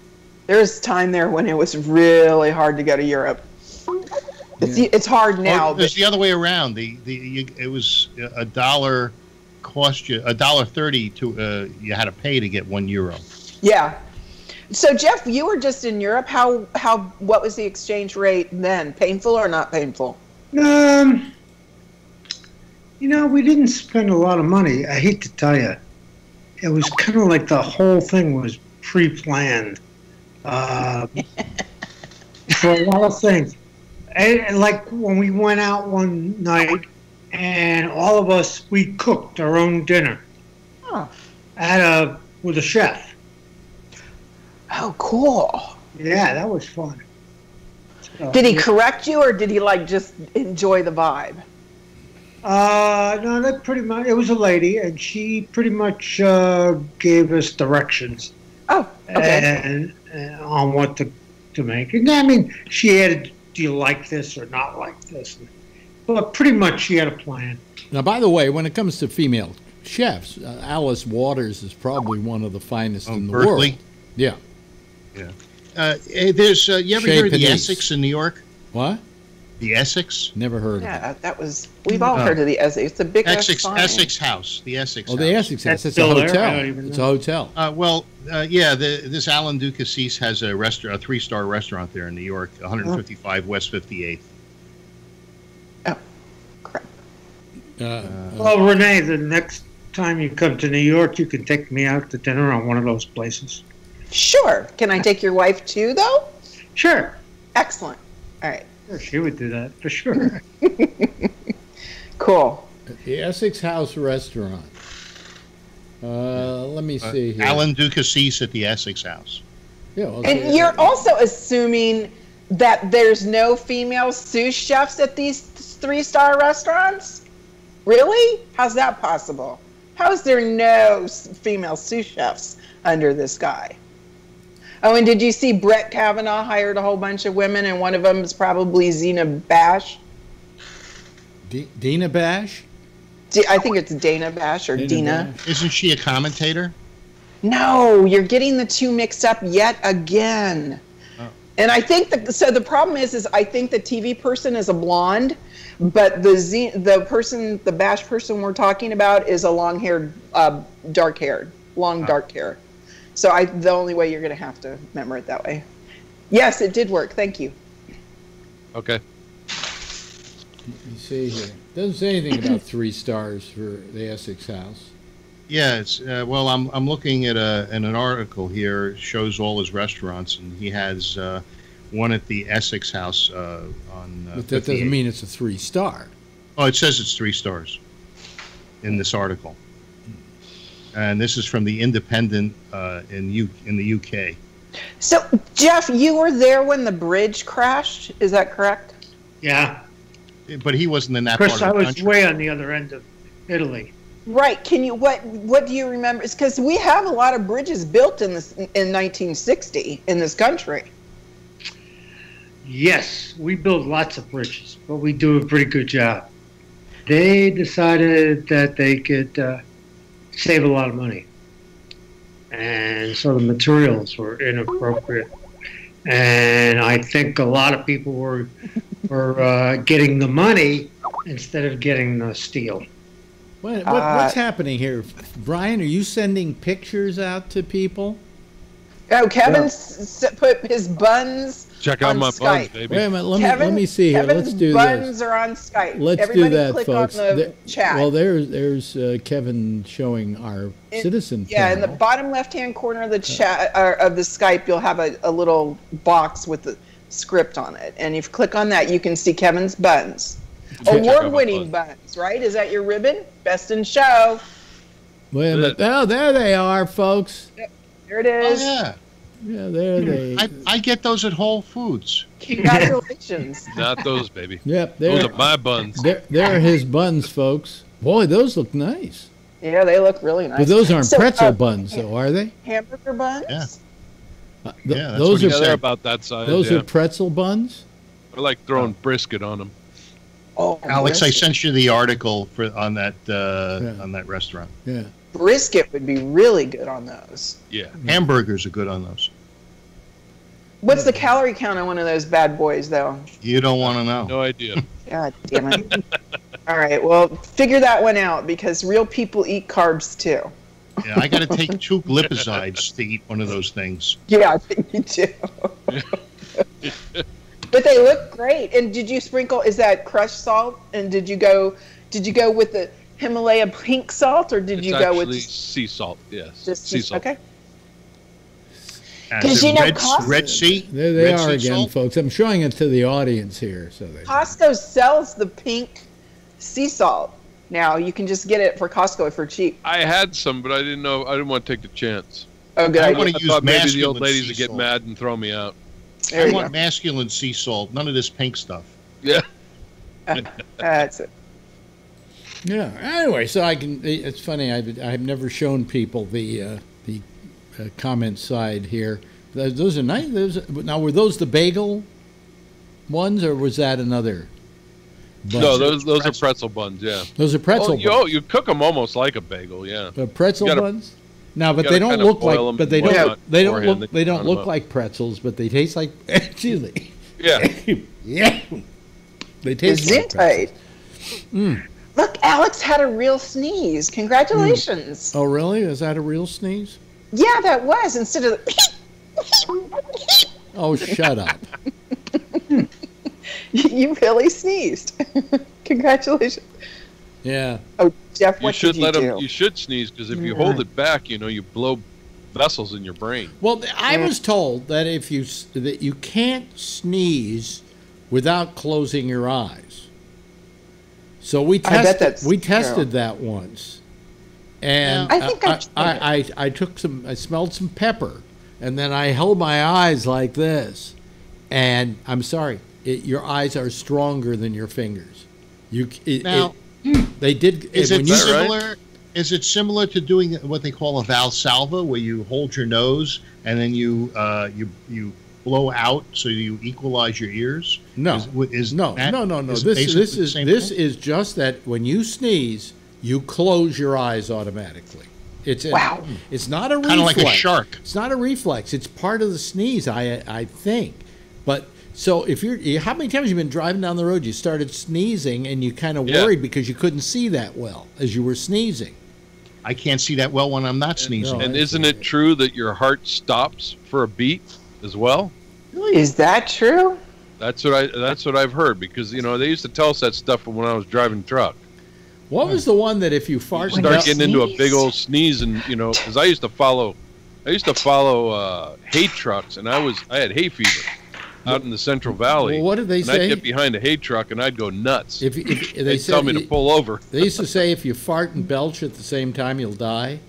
was time there when it was really hard to go to Europe. It's hard now. It was the other way around. It was $1 cost you $1.30 to you had to pay to get €1. Yeah. So Jeff, you were just in Europe. What was the exchange rate then? Painful or not painful? We didn't spend a lot of money. I hate to tell you, it was kind of like the whole thing was pre-planned for a lot of things. And like when we went out one night, and all of us, we cooked our own dinner with a chef. Oh, cool. Yeah, that was fun. Did he correct you, or did he just enjoy the vibe? No, that pretty much, it was a lady, and she pretty much gave us directions. Oh, okay. And on what to make. And I mean, she added, do you like this or not like this? But pretty much she had a plan. Now, by the way, when it comes to female chefs, Alice Waters is probably one of the finest in the Berkeley? world. Yeah. Yeah. There's you ever heard of the Essex in New York? What? The Essex? Never heard of it. Yeah, we've all heard of the Essex. It's a big Essex House. The Essex House. Oh, the Essex House. It's a hotel. It's a hotel. This Alan Ducasse has a 3-star restaurant there in New York, 155 West 58th. Oh, crap. Well, Renee, the next time you come to New York, you can take me out to dinner on one of those places. Sure. Can I take your wife too, though? Sure. Excellent. All right. Sure, she would do that for sure. Cool. The Essex House Restaurant. Let me see here. Alan Ducasse at the Essex House. Yeah. Well, and you're also assuming that there's no female sous chefs at these 3-star restaurants? Really? How's that possible? How is there no female sous chefs under the sky? Oh, and did you see Brett Kavanaugh hired a whole bunch of women, and one of them is probably Zena Bash? Dina Bash? I think it's Dana Bash or Dina. Bash. Isn't she a commentator? No, you're getting the two mixed up yet again. Oh. And I think the problem is I think the TV person is a blonde, but the Bash person we're talking about is a long-haired, dark-haired, dark hair. So the only way you're going to have to remember it that way. Yes, it did work. Thank you. Okay. You see here. Doesn't say anything about 3 stars for the Essex House. Yeah, it's well, I'm looking at an article here. It shows all his restaurants, and he has one at the Essex House on. But that doesn't mean it's a 3-star. Oh, it says it's 3 stars in this article. And this is from the Independent in the UK. So, Jeff, you were there when the bridge crashed. Is that correct? Yeah. But he wasn't in that part of the country. country. I was way on the other end of Italy. Right. Can you what do you remember? It's because we have a lot of bridges built in 1960 in this country. Yes, we build lots of bridges, but we do a pretty good job. They decided that they could save a lot of money. and so the materials were inappropriate. And I think a lot of people were getting the money instead of getting the steel. What's happening here, Brian? Are you sending pictures out to people? Oh, Kevin put his buns. Check out on my Skype. buns, baby. Wait a minute. Let me see here. Kevin's Let's do buns this. are on Skype. Let's Everybody do that, click folks. on the chat. Well, there's Kevin showing our citizen. Yeah, in the panel. bottom left-hand corner of the chat of the Skype, you'll have a little box with the script on it, and if you click on that, you can see Kevin's buns. Award-winning buns, right? Is that your ribbon? Best in show. Wait a minute. Oh, there they are, folks. Yep, there it is. Oh, yeah. Yeah, there they. I get those at Whole Foods. Congratulations. Not those, baby. Yep, those are my buns. There are his buns, folks. Boy, those look nice. Yeah, they look really nice. But those aren't pretzel buns, though, are they? Hamburger buns? Yeah. Those are they're about that size. Those are pretzel buns. I like throwing brisket on them. Oh, Alex, brisket. I sent you the article on that restaurant. Yeah. Brisket would be really good on those. Yeah. Hamburgers are good on those. What's the calorie count on one of those bad boys, though? You don't want to know. No idea. God damn it. All right, well, figure that one out because real people eat carbs too. Yeah, I got to take 2 glipizides to eat one of those things. Yeah, I think you do. But they look great. And did you sprinkle? Is that crushed salt? And did you go with the Himalaya pink salt, or did It's you go with actually sea salt? Yes, just sea salt. Okay. Is you it know Red Sea? There they Red are Sea again, salt? folks. I'm showing it to the audience here, so they. Costco sells the pink sea salt now. You can just get it for Costco for cheap. I had some, but I didn't know. I didn't want to take the chance. Oh, good I idea. want I to use thought maybe the old masculine ladies sea would get salt. mad and throw me out. There I you want go. masculine sea salt. None of this pink stuff. Yeah. That's it. Yeah. Anyway, so I can. It's funny. I've never shown people the comment side here. Those are nice. Now, were those the bagel ones, or was that another? Bun? No, those are pretzel buns. Yeah. Those are pretzel buns. Oh, you cook them almost like a bagel. Yeah. Pretzel You gotta- buns. No, but you they gotta don't kinda look boil like. them But they beforehand, don't. They don't then look. you They don't brown 'em look up. like pretzels, but they taste like chili. Yeah. Yeah. They taste like Gesundheit. pretzels. Look, Alex had a real sneeze. Congratulations. Oh, really? Is that a real sneeze? Yeah, that was instead of the. Oh, shut up. You really sneezed. Congratulations. Yeah. Oh, Jeff, You what should did you let do? them. You should sneeze because if you hold it back, you blow vessels in your brain. Well, I was told that that you can't sneeze without closing your eyes. So we I bet tested. that's We tested true. that once, and I think I've tried I took some. I smelled some pepper, and then I held my eyes like this, and I'm sorry, your eyes are stronger than your fingers. They did. Is when it you- similar? Is it similar to doing what they call a Valsalva, where you hold your nose and then you blow out so you equalize your ears? No, No. no. Is This basically is the same this thing? is just that when you sneeze, you close your eyes automatically. It's Wow. It's not a reflex. Kinda like a shark. It's not a reflex. It's part of the sneeze. I think. But so if how many times have you been driving down the road? You started sneezing and you kind of worried because you couldn't see that well as you were sneezing. I can't see that well when I'm not sneezing. And isn't it true that your heart stops for a beat as well? Is that true? That's what I've heard because they used to tell us that stuff when I was driving truck. What was the one that if you fart, You start getting into a big old sneeze and because I used to follow hay trucks and I had hay fever out in the Central Valley. Well, what did they and say? I'd get behind a hay truck and I'd go nuts. If They'd they tell me to pull over. They used to say if you fart and belch at the same time, you'll die.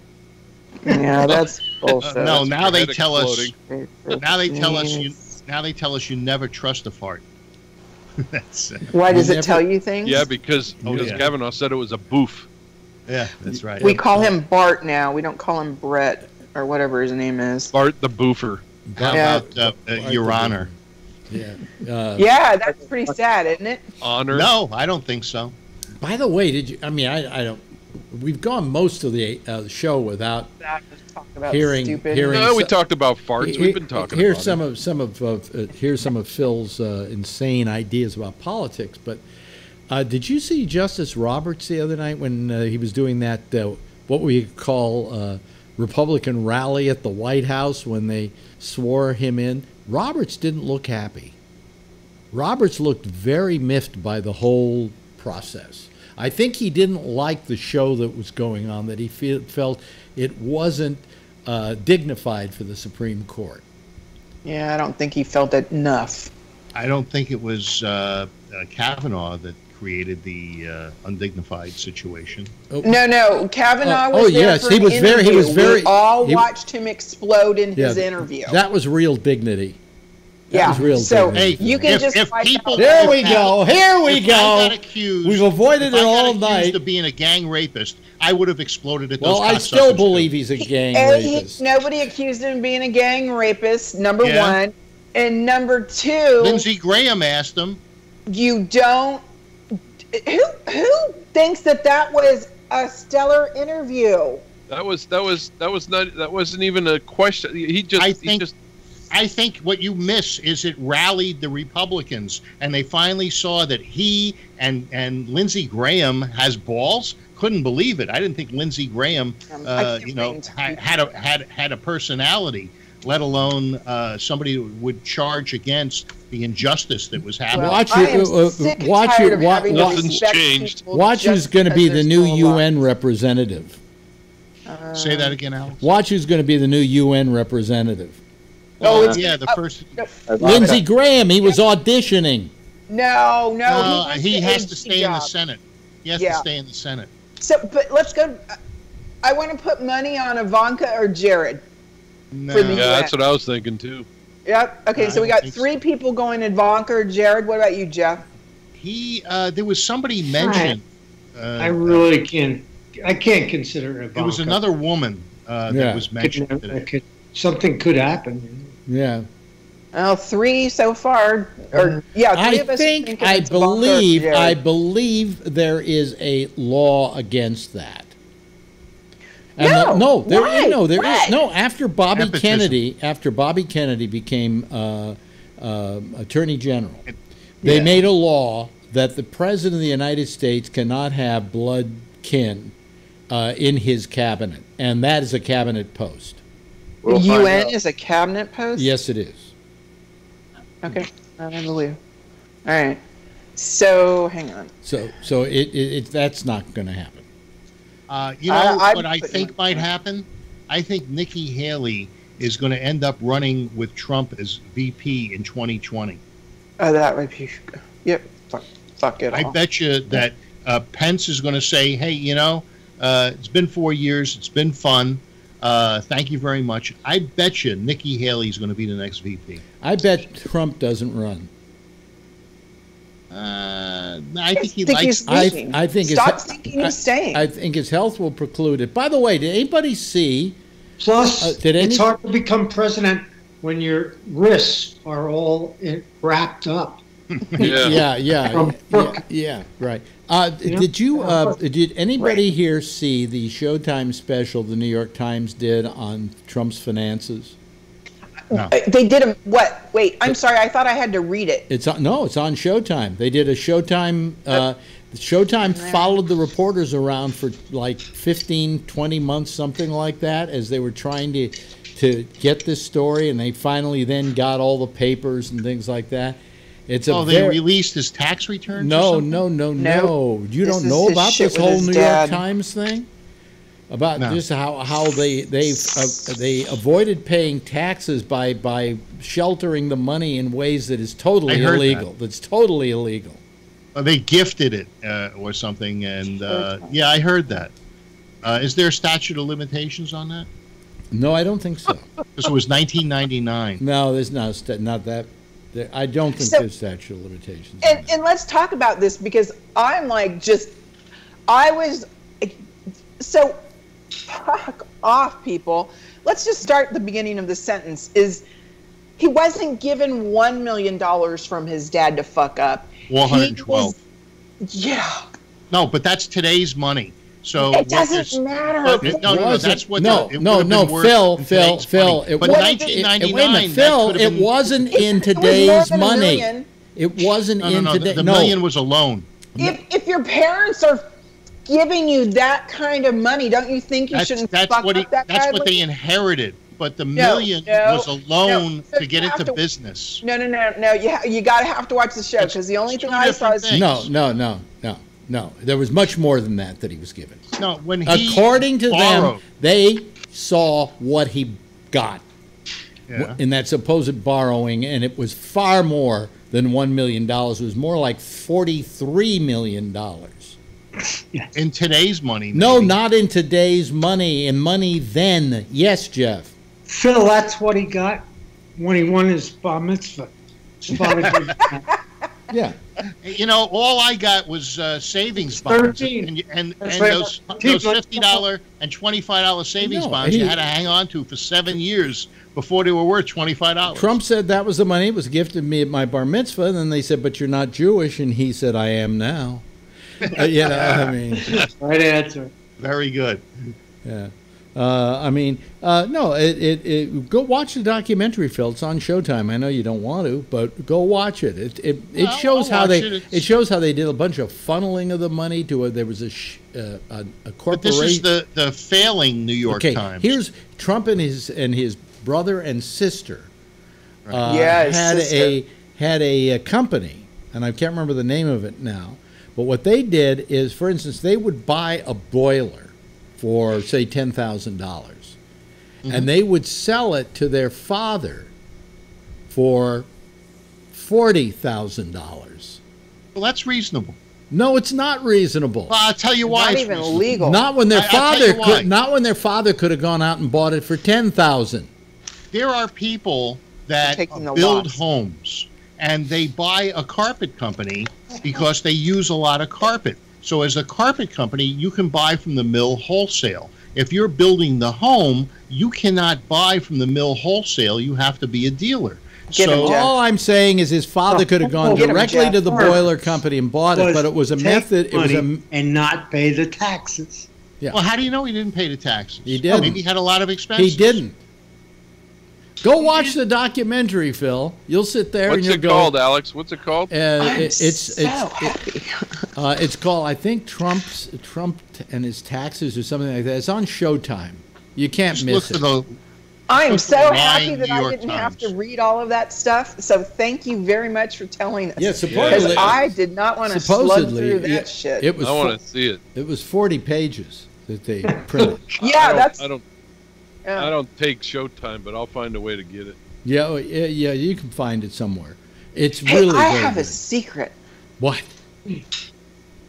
Yeah, that's bullshit. No, That's now your they head tell us. exploding. Now they tell us you. Now they tell us you never trust a fart. That's Why does You it never- tell you things? Yeah, because Oh, yeah. Kavanaugh said it was a boof. yeah, that's right. We call him Bart now. We don't call him Brett or whatever his name is. Bart the boofer. How Yeah. about Your Honor? Yeah. Yeah, that's pretty sad, isn't it? Honor. No, I don't think so. By the way, did you? I mean, I don't. we've gone most of the show without about hearing. stupid. No, we talked about farts. We've been talking here's about here's some of Phil's insane ideas about politics. But did you see Justice Roberts the other night when he was doing that what we call Republican rally at the White House when they swore him in? Roberts didn't look happy. Roberts looked very miffed by the whole process. I think he didn't like the show that was going on, that he felt it wasn't dignified for the Supreme Court. Yeah, I don't think he felt it enough. I don't think it was Kavanaugh that created the undignified situation. Oh. No, Kavanaugh was there yes, for he an was interview. very. He was very. We all watched him explode in his interview. That was real dignity. That was real so dignity. you can just people. There we go. Here we go. I got accused, We've avoided it all night. Of being a gang rapist, I would have exploded at those. Well, I still believe he's a gang rapist. Nobody accused him of being a gang rapist. Number one, and number two, Lindsey Graham asked him. You don't. Who thinks that was a stellar interview? That wasn't even a question. I think what you miss is it rallied the Republicans, and they finally saw that he and Lindsey Graham has balls. Couldn't believe it. I didn't think Lindsey Graham, had a personality, let alone somebody who would charge against the injustice that was happening. Watch who's going to be the new UN representative. Say that again, Alex. Watch who's going to be the new UN representative. The first. Lindsey Graham, he was auditioning. No, he has to stay in the Senate. He has to stay in the Senate. So, but let's go. I want to put money on Ivanka or Jared. No. Yeah, that's what I was thinking too. Yep. Okay, so we got three people going, Ivanka or Jared. What about you, Jeff? There was somebody mentioned. I really can't. I can't consider Ivanka. It was another woman that was mentioned. Something could happen. Yeah. Well, three so far. Three of us think I believe there is a law against that. And after Bobby Kennedy became Attorney General, they made a law that the President of the United States cannot have blood kin in his cabinet, and that is a cabinet post. The UN is a cabinet post? Yes, it is. Okay, I believe. All right. So, hang on. So that's not going to happen. What I think might happen? I think Nikki Haley is going to end up running with Trump as VP in 2020. That might be. Yep. Fuck it. I bet you that Pence is going to say, "Hey, it's been 4 years. It's been fun. Thank you very much." I bet you Nikki Haley is going to be the next VP. I bet Trump doesn't run. I think he likes. I think Stop thinking of staying. I think his health will preclude it. By the way, did anybody see? Plus, it's hard to become president when your wrists are all wrapped up. Yeah, right. Did anybody here see the Showtime special the New York Times did on Trump's finances? No. They did a what? Wait, I'm sorry. I thought I had to read it. It's on Showtime. They did a Showtime. Showtime followed the reporters around for like 15, 20 months, something like that, as they were trying to get this story, and they finally then got all the papers and things like that. They released his tax returns? No. You don't know about this whole New York Times thing? About just how they avoided paying taxes by sheltering the money in ways that is totally illegal. That's totally illegal. They gifted it or something, and I heard that. Is there a statute of limitations on that? No, I don't think so. Because it was 1999. No, there's not that. I don't think there's statute of limitations. And let's talk about this, because I'm like so fuck off, people. Let's just start the beginning of the sentence. He wasn't given $1 million from his dad to fuck up. 112. Yeah. No, but that's today's money. So It doesn't matter. No, that's what. No, it no, would have no, been worth Phil. in today's money. But Wait a 1999, minute, Phil. that could It have been- wasn't in It was more today's than $1 money. million. It wasn't in No, today. the million was a loan. If your parents are giving you that kind of money, don't you think you shouldn't fuck up that That's badly? what they inherited. But the million was a loan to get into business. No. You gotta have to watch the show because the only thing I saw is No. There was much more than that he was given. No, when he according to borrowed. them, they saw what he got Yeah. in that supposed borrowing, and it was far more than $1 million. It was more like $43 million. In today's money. No, not in today's money. In money then. Yes, Jeff. Phil, that's what he got when he won his bar mitzvah. It's about a good Yeah. You know, all I got was savings bonds, 13. and That's those right. $50 and $25 savings No, bonds you had to hang on to for 7 years before they were worth $25. Trump said that was the money. It was gifted me at my bar mitzvah. And then they said, but you're not Jewish. And he said, I am now. I mean. right answer. Very good. Yeah. No, go watch the documentary, Phil. It's on Showtime. I know you don't want to, but go watch it. It shows how it shows how they did a bunch of funneling of the money to there was a corporation. But this is the failing New York Times. Here's Trump and his brother and sister had a company, and I can't remember the name of it now. But what they did is, for instance, they would buy a boiler for, say, $10,000. And they would sell it to their father for $40,000. Well, that's reasonable. No, it's not reasonable. Well, I'll tell you why. Not it's even reasonable. legal. Not when their I'll tell you father why. not when their father could have gone out and bought it for $10,000. There are people that Taking the build loss. homes, and they buy a carpet company because they use a lot of carpet. So as a carpet company, you can buy from the mill wholesale. If you're building the home, you cannot buy from the mill wholesale. You have to be a dealer. Get him, Jeff. All I'm saying is his father could have gone Get him, directly Jeff. to the boiler company and bought it, but it was a take method. It was money and not pay the taxes. Yeah. Well, how do you know he didn't pay the taxes? He didn't. Maybe he had a lot of expenses. He didn't. Go watch the documentary, Phil. You'll sit there What's and you'll it go. called, Alex? What's it called? It's called, I think, Trump and his taxes or something like that. It's on Showtime. You can't Just miss look it. for the I'm so lying happy that New I York didn't have Times. to read all of that stuff. So thank you very much for telling us. Yeah, Because supposedly. I did not want to slug Supposedly, through that shit. It was. I want to see it. It was 40 pages that they printed. I don't take Showtime, but I'll find a way to get it. Yeah, you can find it somewhere. It's Hey, really. I very have a good. secret. What?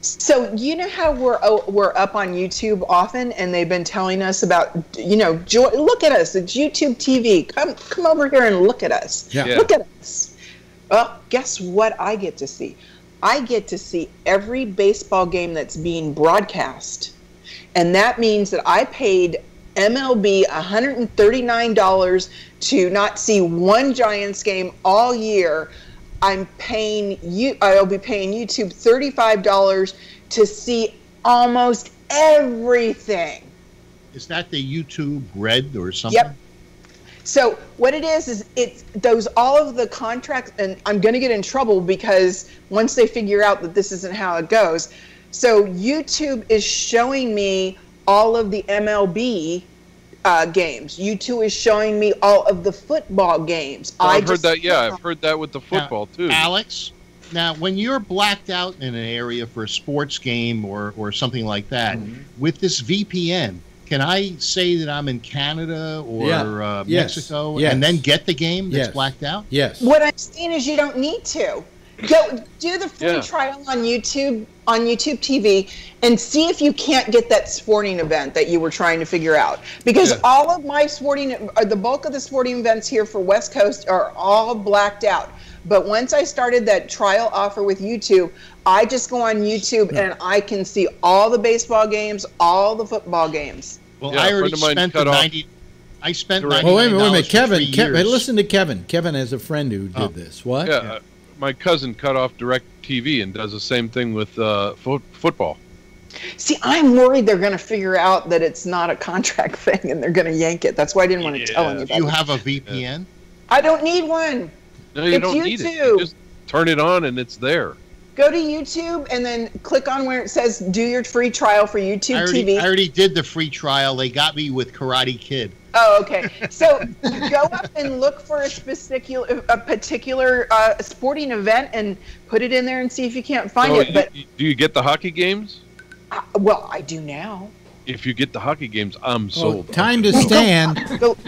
So you know how we're up on YouTube often, and they've been telling us about look at us, it's YouTube TV. Come over here and look at us. Yeah. Look at us. Well, guess what I get to see? I get to see every baseball game that's being broadcast, and that means that I paid MLB $139 to not see one Giants game all year. I'll be paying YouTube $35 to see almost everything. Is that the YouTube Red or something? Yep. So what it is it's those all of the contracts, and I'm going to get in trouble because once they figure out that this isn't how it goes. So YouTube is showing me all of the MLB games. YouTube is showing me all of the football games. I've heard that. Yeah, I've heard that with the football too. Alex, now when you're blacked out in an area for a sports game or something like that, with this VPN, can I say that I'm in Canada or Mexico and then get the game that's blacked out? Yes. What I'm saying is you don't need to. Go do the free trial on YouTube TV and see if you can't get that sporting event that you were trying to figure out. Because all of my the bulk of the sporting events here for West Coast are all blacked out. But once I started that trial offer with YouTube, I just go on YouTube and I can see all the baseball games, all the football games. Well, I already spent the 90. I spent $99 Well, wait a minute, Kevin. Kevin, Listen to Kevin. Kevin has a friend who did this. What? Yeah, my cousin cut off Direct TV and does the same thing with football. See, I'm worried they're going to figure out that it's not a contract thing and they're going to yank it. That's why I didn't want to tell anybody. You have a VPN? I don't need one. No, you It's don't need it. YouTube. You just turn it on and it's there. Go to YouTube and then click on where it says do your free trial for YouTube TV. I already did the free trial. They got me with Karate Kid. Oh, okay. So go up and look for a particular sporting event and put it in there and see if you can't find So it. But do you get the hockey games? well, I do now. If you get the hockey games, I'm sold. Time to stand.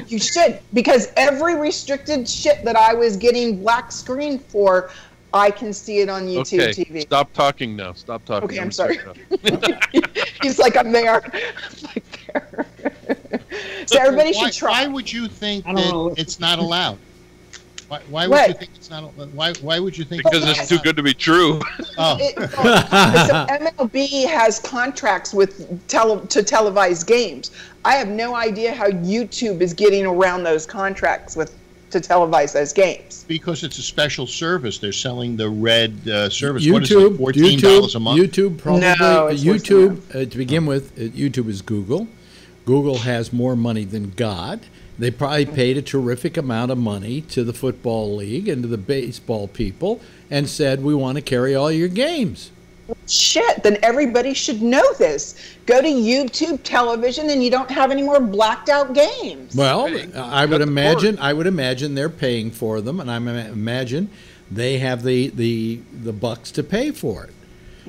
You should, because every restricted shit that I was getting black screen for, I can see it on YouTube Okay, TV. stop talking now. Stop talking. Okay, I'm sorry. He's like, I'm there. I'm like, there. So everybody should try. Why would you think that it's not allowed? Why would you think it's not? Why would you think? Because it's too good to be true. Oh. So MLB has contracts with to televise games. I have no idea how YouTube is getting around those contracts to televise those games. Because it's a special service. They're selling the red service. YouTube, what is it, $14 a month? YouTube probably. No, it's YouTube, to begin with, YouTube is Google. Google has more money than God. They probably paid a terrific amount of money to the football league and to the baseball people and said, we want to carry all your games. Shit, then everybody should know this. Go to YouTube television and you don't have any more blacked out games. Well, I would imagine they're paying for them, and I imagine they have the bucks to pay for it.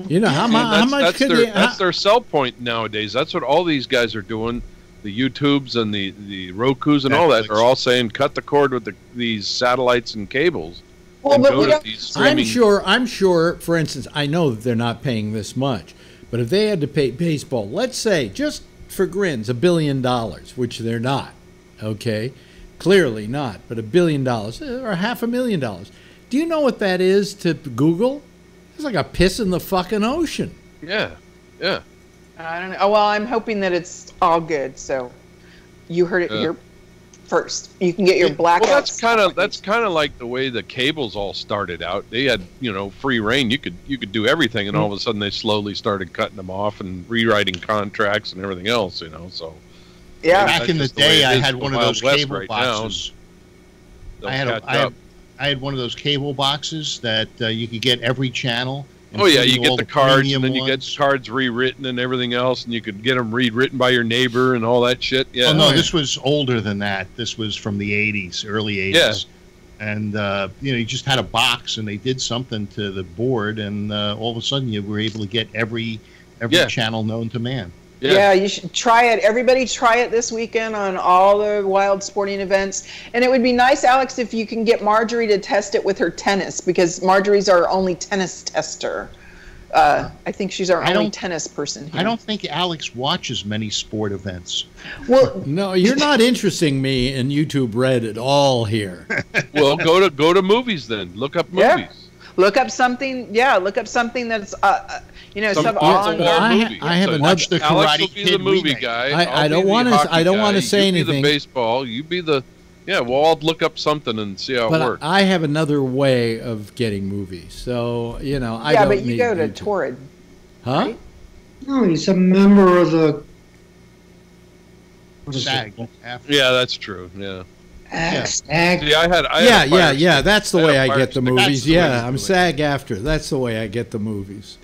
You know, how much could they... That's their sell point nowadays. That's what all these guys are doing. The YouTubes and the Rokus and all that are all saying cut the cord with these satellites and cables. Well, and but go to these streaming. I'm sure, for instance, I know that they're not paying this much, but if they had to pay baseball, let's say, just for grins, $1 billion, which they're not, okay? Clearly not, but $1 billion or $500,000. Do you know what that is to Google? It's like a piss in the fucking ocean. Yeah, yeah. I don't know. Oh, well, I'm hoping that it's all good. So you heard it here first. You can get your blackouts. Well, that's kind of like the way the cables all started out. They had, free reign. You could do everything, and all of a sudden they slowly started cutting them off and rewriting contracts and everything else. So yeah. Back in the day, I had one of those cable boxes. I had one of those cable boxes that you could get every channel. Oh yeah, you get the cards, and then you ones. get cards rewritten and everything else, and you could get them rewritten by your neighbor and all that shit. Yeah. Oh no, this was older than that. This was from the '80s, early '80s. Yeah. And you just had a box, and they did something to the board, and all of a sudden you were able to get every channel known to man. Yeah, you should try it. Everybody try it this weekend on all the wild sporting events. And it would be nice, Alex, if you can get Marjorie to test it with her tennis, because Marjorie's our only tennis tester. I think she's our only tennis person here. I don't think Alex watches many sport events. Well, no, you're not interesting me in YouTube Red at all here. Well, go to movies then. Look up movies. Yeah. Look up something. Yeah, look up something that's some on. I have watch the Karate Alex will be Kid the movie remake. guy. I don't want to say anything. You be the baseball. You be the we'll all look up something and see how it works. I have another way of getting movies, so I don't. Yeah, but you go to Torrid. Huh? Right? No, he's a member of the SAG. Yeah, that's true. Yeah. SAG. See, I had yeah. That's the way I get the movies. Yeah, I'm SAG after. That's the way I get the movies.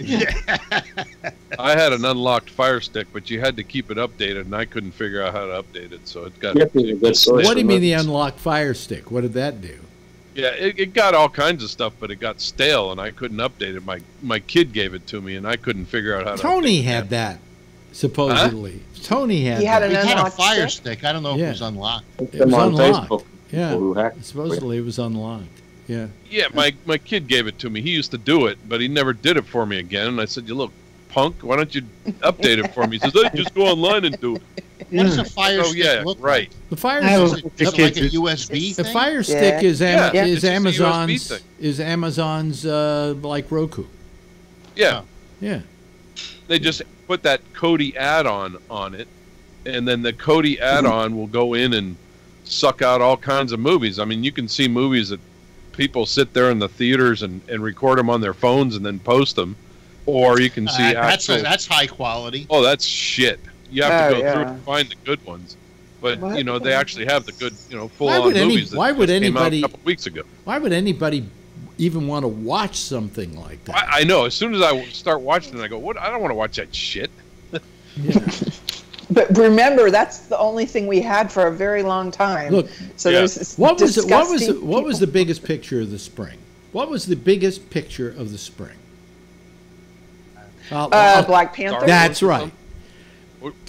I had an unlocked Fire Stick, but you had to keep it updated, and I couldn't figure out how to update it, so it got. What do you mean the unlocked Fire Stick? What did that do? Yeah, it got all kinds of stuff, but it got stale, and I couldn't update it. My kid gave it to me, and I couldn't figure out how to. Tony had that, supposedly. Huh? Tony had. He had that. an a Fire Stick. I don't know if it was unlocked. It was unlocked. Yeah, supposedly it was unlocked. Yeah. Yeah, my kid gave it to me. He used to do it, but he never did it for me again. And I said, "You look, punk, why don't you update it for me?" He says, "Oh, just go online and do it." What does a Fire Stick look right. like? The Fire Stick is like a USB thing? The Fire Stick is Amazon's like Roku. Yeah. Yeah. They just put that Kodi add-on on it, and then the Kodi add-on will go in and suck out all kinds of movies. I mean, you can see movies that people sit there in the theaters and record them on their phones and then post them. Or you can see that's high quality. Oh, that's shit. You have to go through yeah. to find the good ones. But What? you know, they actually have the good, full Why on would movies why that would just came out anybody- a couple weeks ago. Why would anybody even want to watch something like that? I know. As soon as I start watching it, I go, "What? I don't want to watch that shit." But remember, that's the only thing we had for a very long time. Look, so yeah. there's this What was disgusting what was the biggest picture of the spring? What was the biggest picture of the spring? Black Panther. That's right.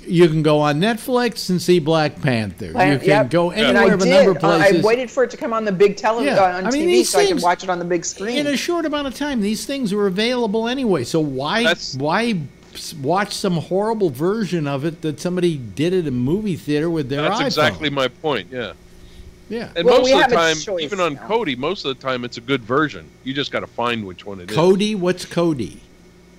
You can go on Netflix and see Black Panther. You can go anywhere of a number of places. I waited for it to come on the big television on TV so I could watch it on the big screen. In a short amount of time, these things were available anyway. So why watch some horrible version of it that somebody did at a movie theater with their iPhone? That's exactly my point. Yeah. Yeah. And most of the time, even on Kodi, most of the time it's a good version. You just got to find which one it is. Kodi? What's Kodi?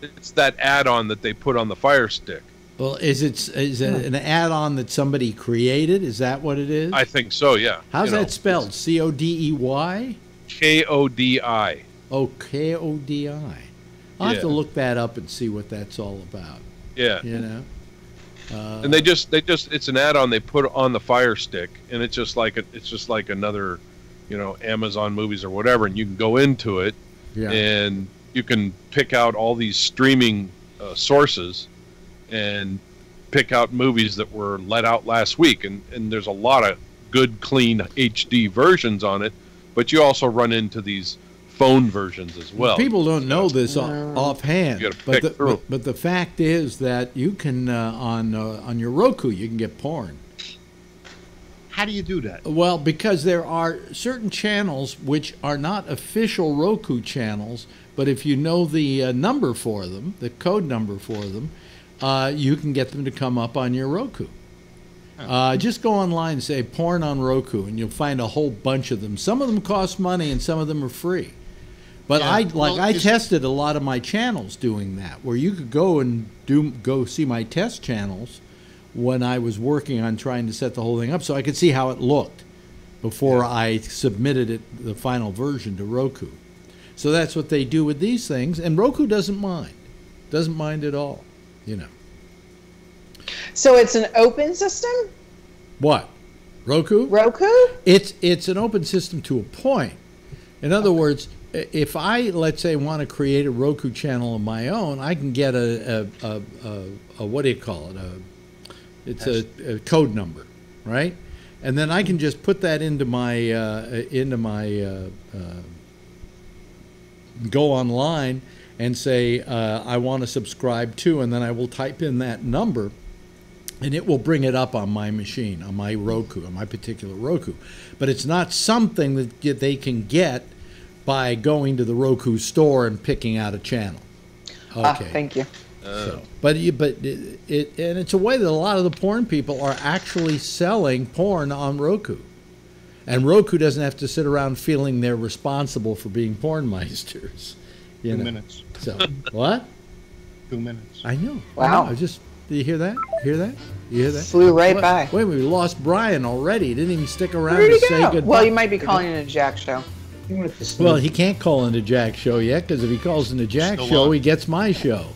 It's that add-on that they put on the Fire Stick. Well, is it an add-on that somebody created? Is that what it is? I think so, yeah. How's that spelled? C-O-D-E-Y? K-O-D-I. Oh, K-O-D-I. I'll have to look that up and see what that's all about. Yeah. You know? And they just it's an add-on they put on the Fire Stick, and it's just like another, Amazon movies or whatever, and you can go into it, and you can pick out all these streaming sources, and pick out movies that were let out last week, and there's a lot of good, clean HD versions on it, but you also run into these phone versions as well. People don't know this offhand, You gotta pick but the fact is that you can on your Roku you can get porn. How do you do that? Well, because there are certain channels which are not official Roku channels, but if you know the number for them, the code number for them, you can get them to come up on your Roku. Just go online and say porn on Roku, and you'll find a whole bunch of them. Some of them cost money, and some of them are free. But I tested a lot of my channels doing that, where you could go and go see my test channels when I was working on trying to set the whole thing up, so I could see how it looked before I submitted the final version to Roku. So that's what they do with these things, and Roku doesn't mind at all. So it's an open system? What? Roku? It's an open system to a point. In other words, if I, let's say, want to create a Roku channel of my own, I can get a what do you call it? It's a code number, right? And then I can just put that into my go online and say I want to subscribe to, and then I will type in that number, and it will bring it up on my machine, on my Roku, on my particular Roku. But it's not something that they can get by going to the Roku store and picking out a channel. Okay. Thank you. But it's a way that a lot of the porn people are actually selling porn on Roku. And Roku doesn't have to sit around feeling they're responsible for being porn meisters. 2 minutes. So, what? 2 minutes. I know. Wow. I know. Do you hear that? You hear that? Flew right by. Wait, we lost Brian already. He didn't even stick around Where'd to he say go? goodbye. Well, you might be calling it a Jack show. Well, he can't call into Jack's show yet, because if he calls into Jack's show, he gets my show.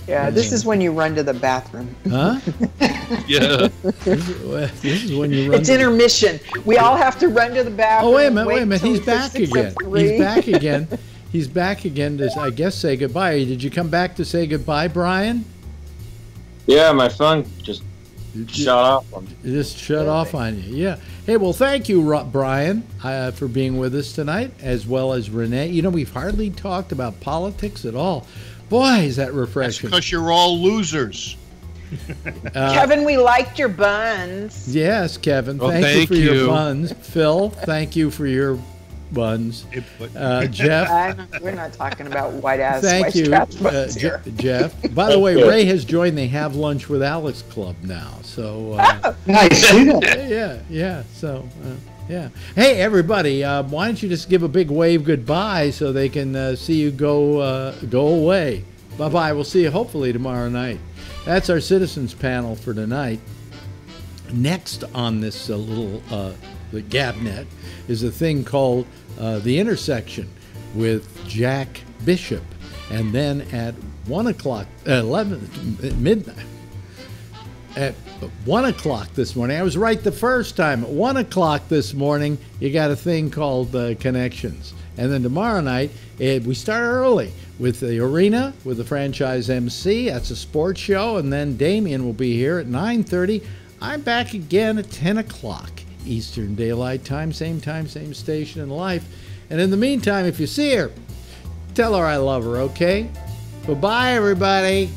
Yeah, this is when you run to the bathroom. Huh? Yeah. This is when you run. It's intermission. We all have to run to the bathroom. Oh, wait a minute. till He's back again. 6:03. He's back again. He's back again to, I guess, say goodbye. Did you come back to say goodbye, Brian? Yeah, my phone just shut off on me. It just shut off on you. Yeah. Hey, well, thank you, Brian, for being with us tonight, as well as Renee. We've hardly talked about politics at all. Boy, is that refreshing. Because you're all losers. Kevin, we liked your buns. Yes, Kevin. Well, thank you for your you. buns. Phil, thank you for your buns. Jeff. We're not talking about white ass. Thank you, Jeff. By the way, Ray has joined the Have Lunch with Alex Club now. So Nice. See that? yeah. So yeah. Hey, everybody, why don't you just give a big wave goodbye so they can see you go away. Bye bye. We'll see you hopefully tomorrow night. That's our citizens panel for tonight. Next on this the GabNet is a thing called The Intersection with Jack Bishop. And then at 1 o'clock, 11 midnight. At 1 o'clock this morning, I was right the first time. At 1 o'clock this morning, you got a thing called Connections. And then tomorrow night, we start early with the arena, with the franchise MC. That's a sports show. And then Damien will be here at 9:30. I'm back again at 10 o'clock Eastern Daylight Time, same station in life. And in the meantime, if you see her, tell her I love her, okay? Bye-bye, everybody.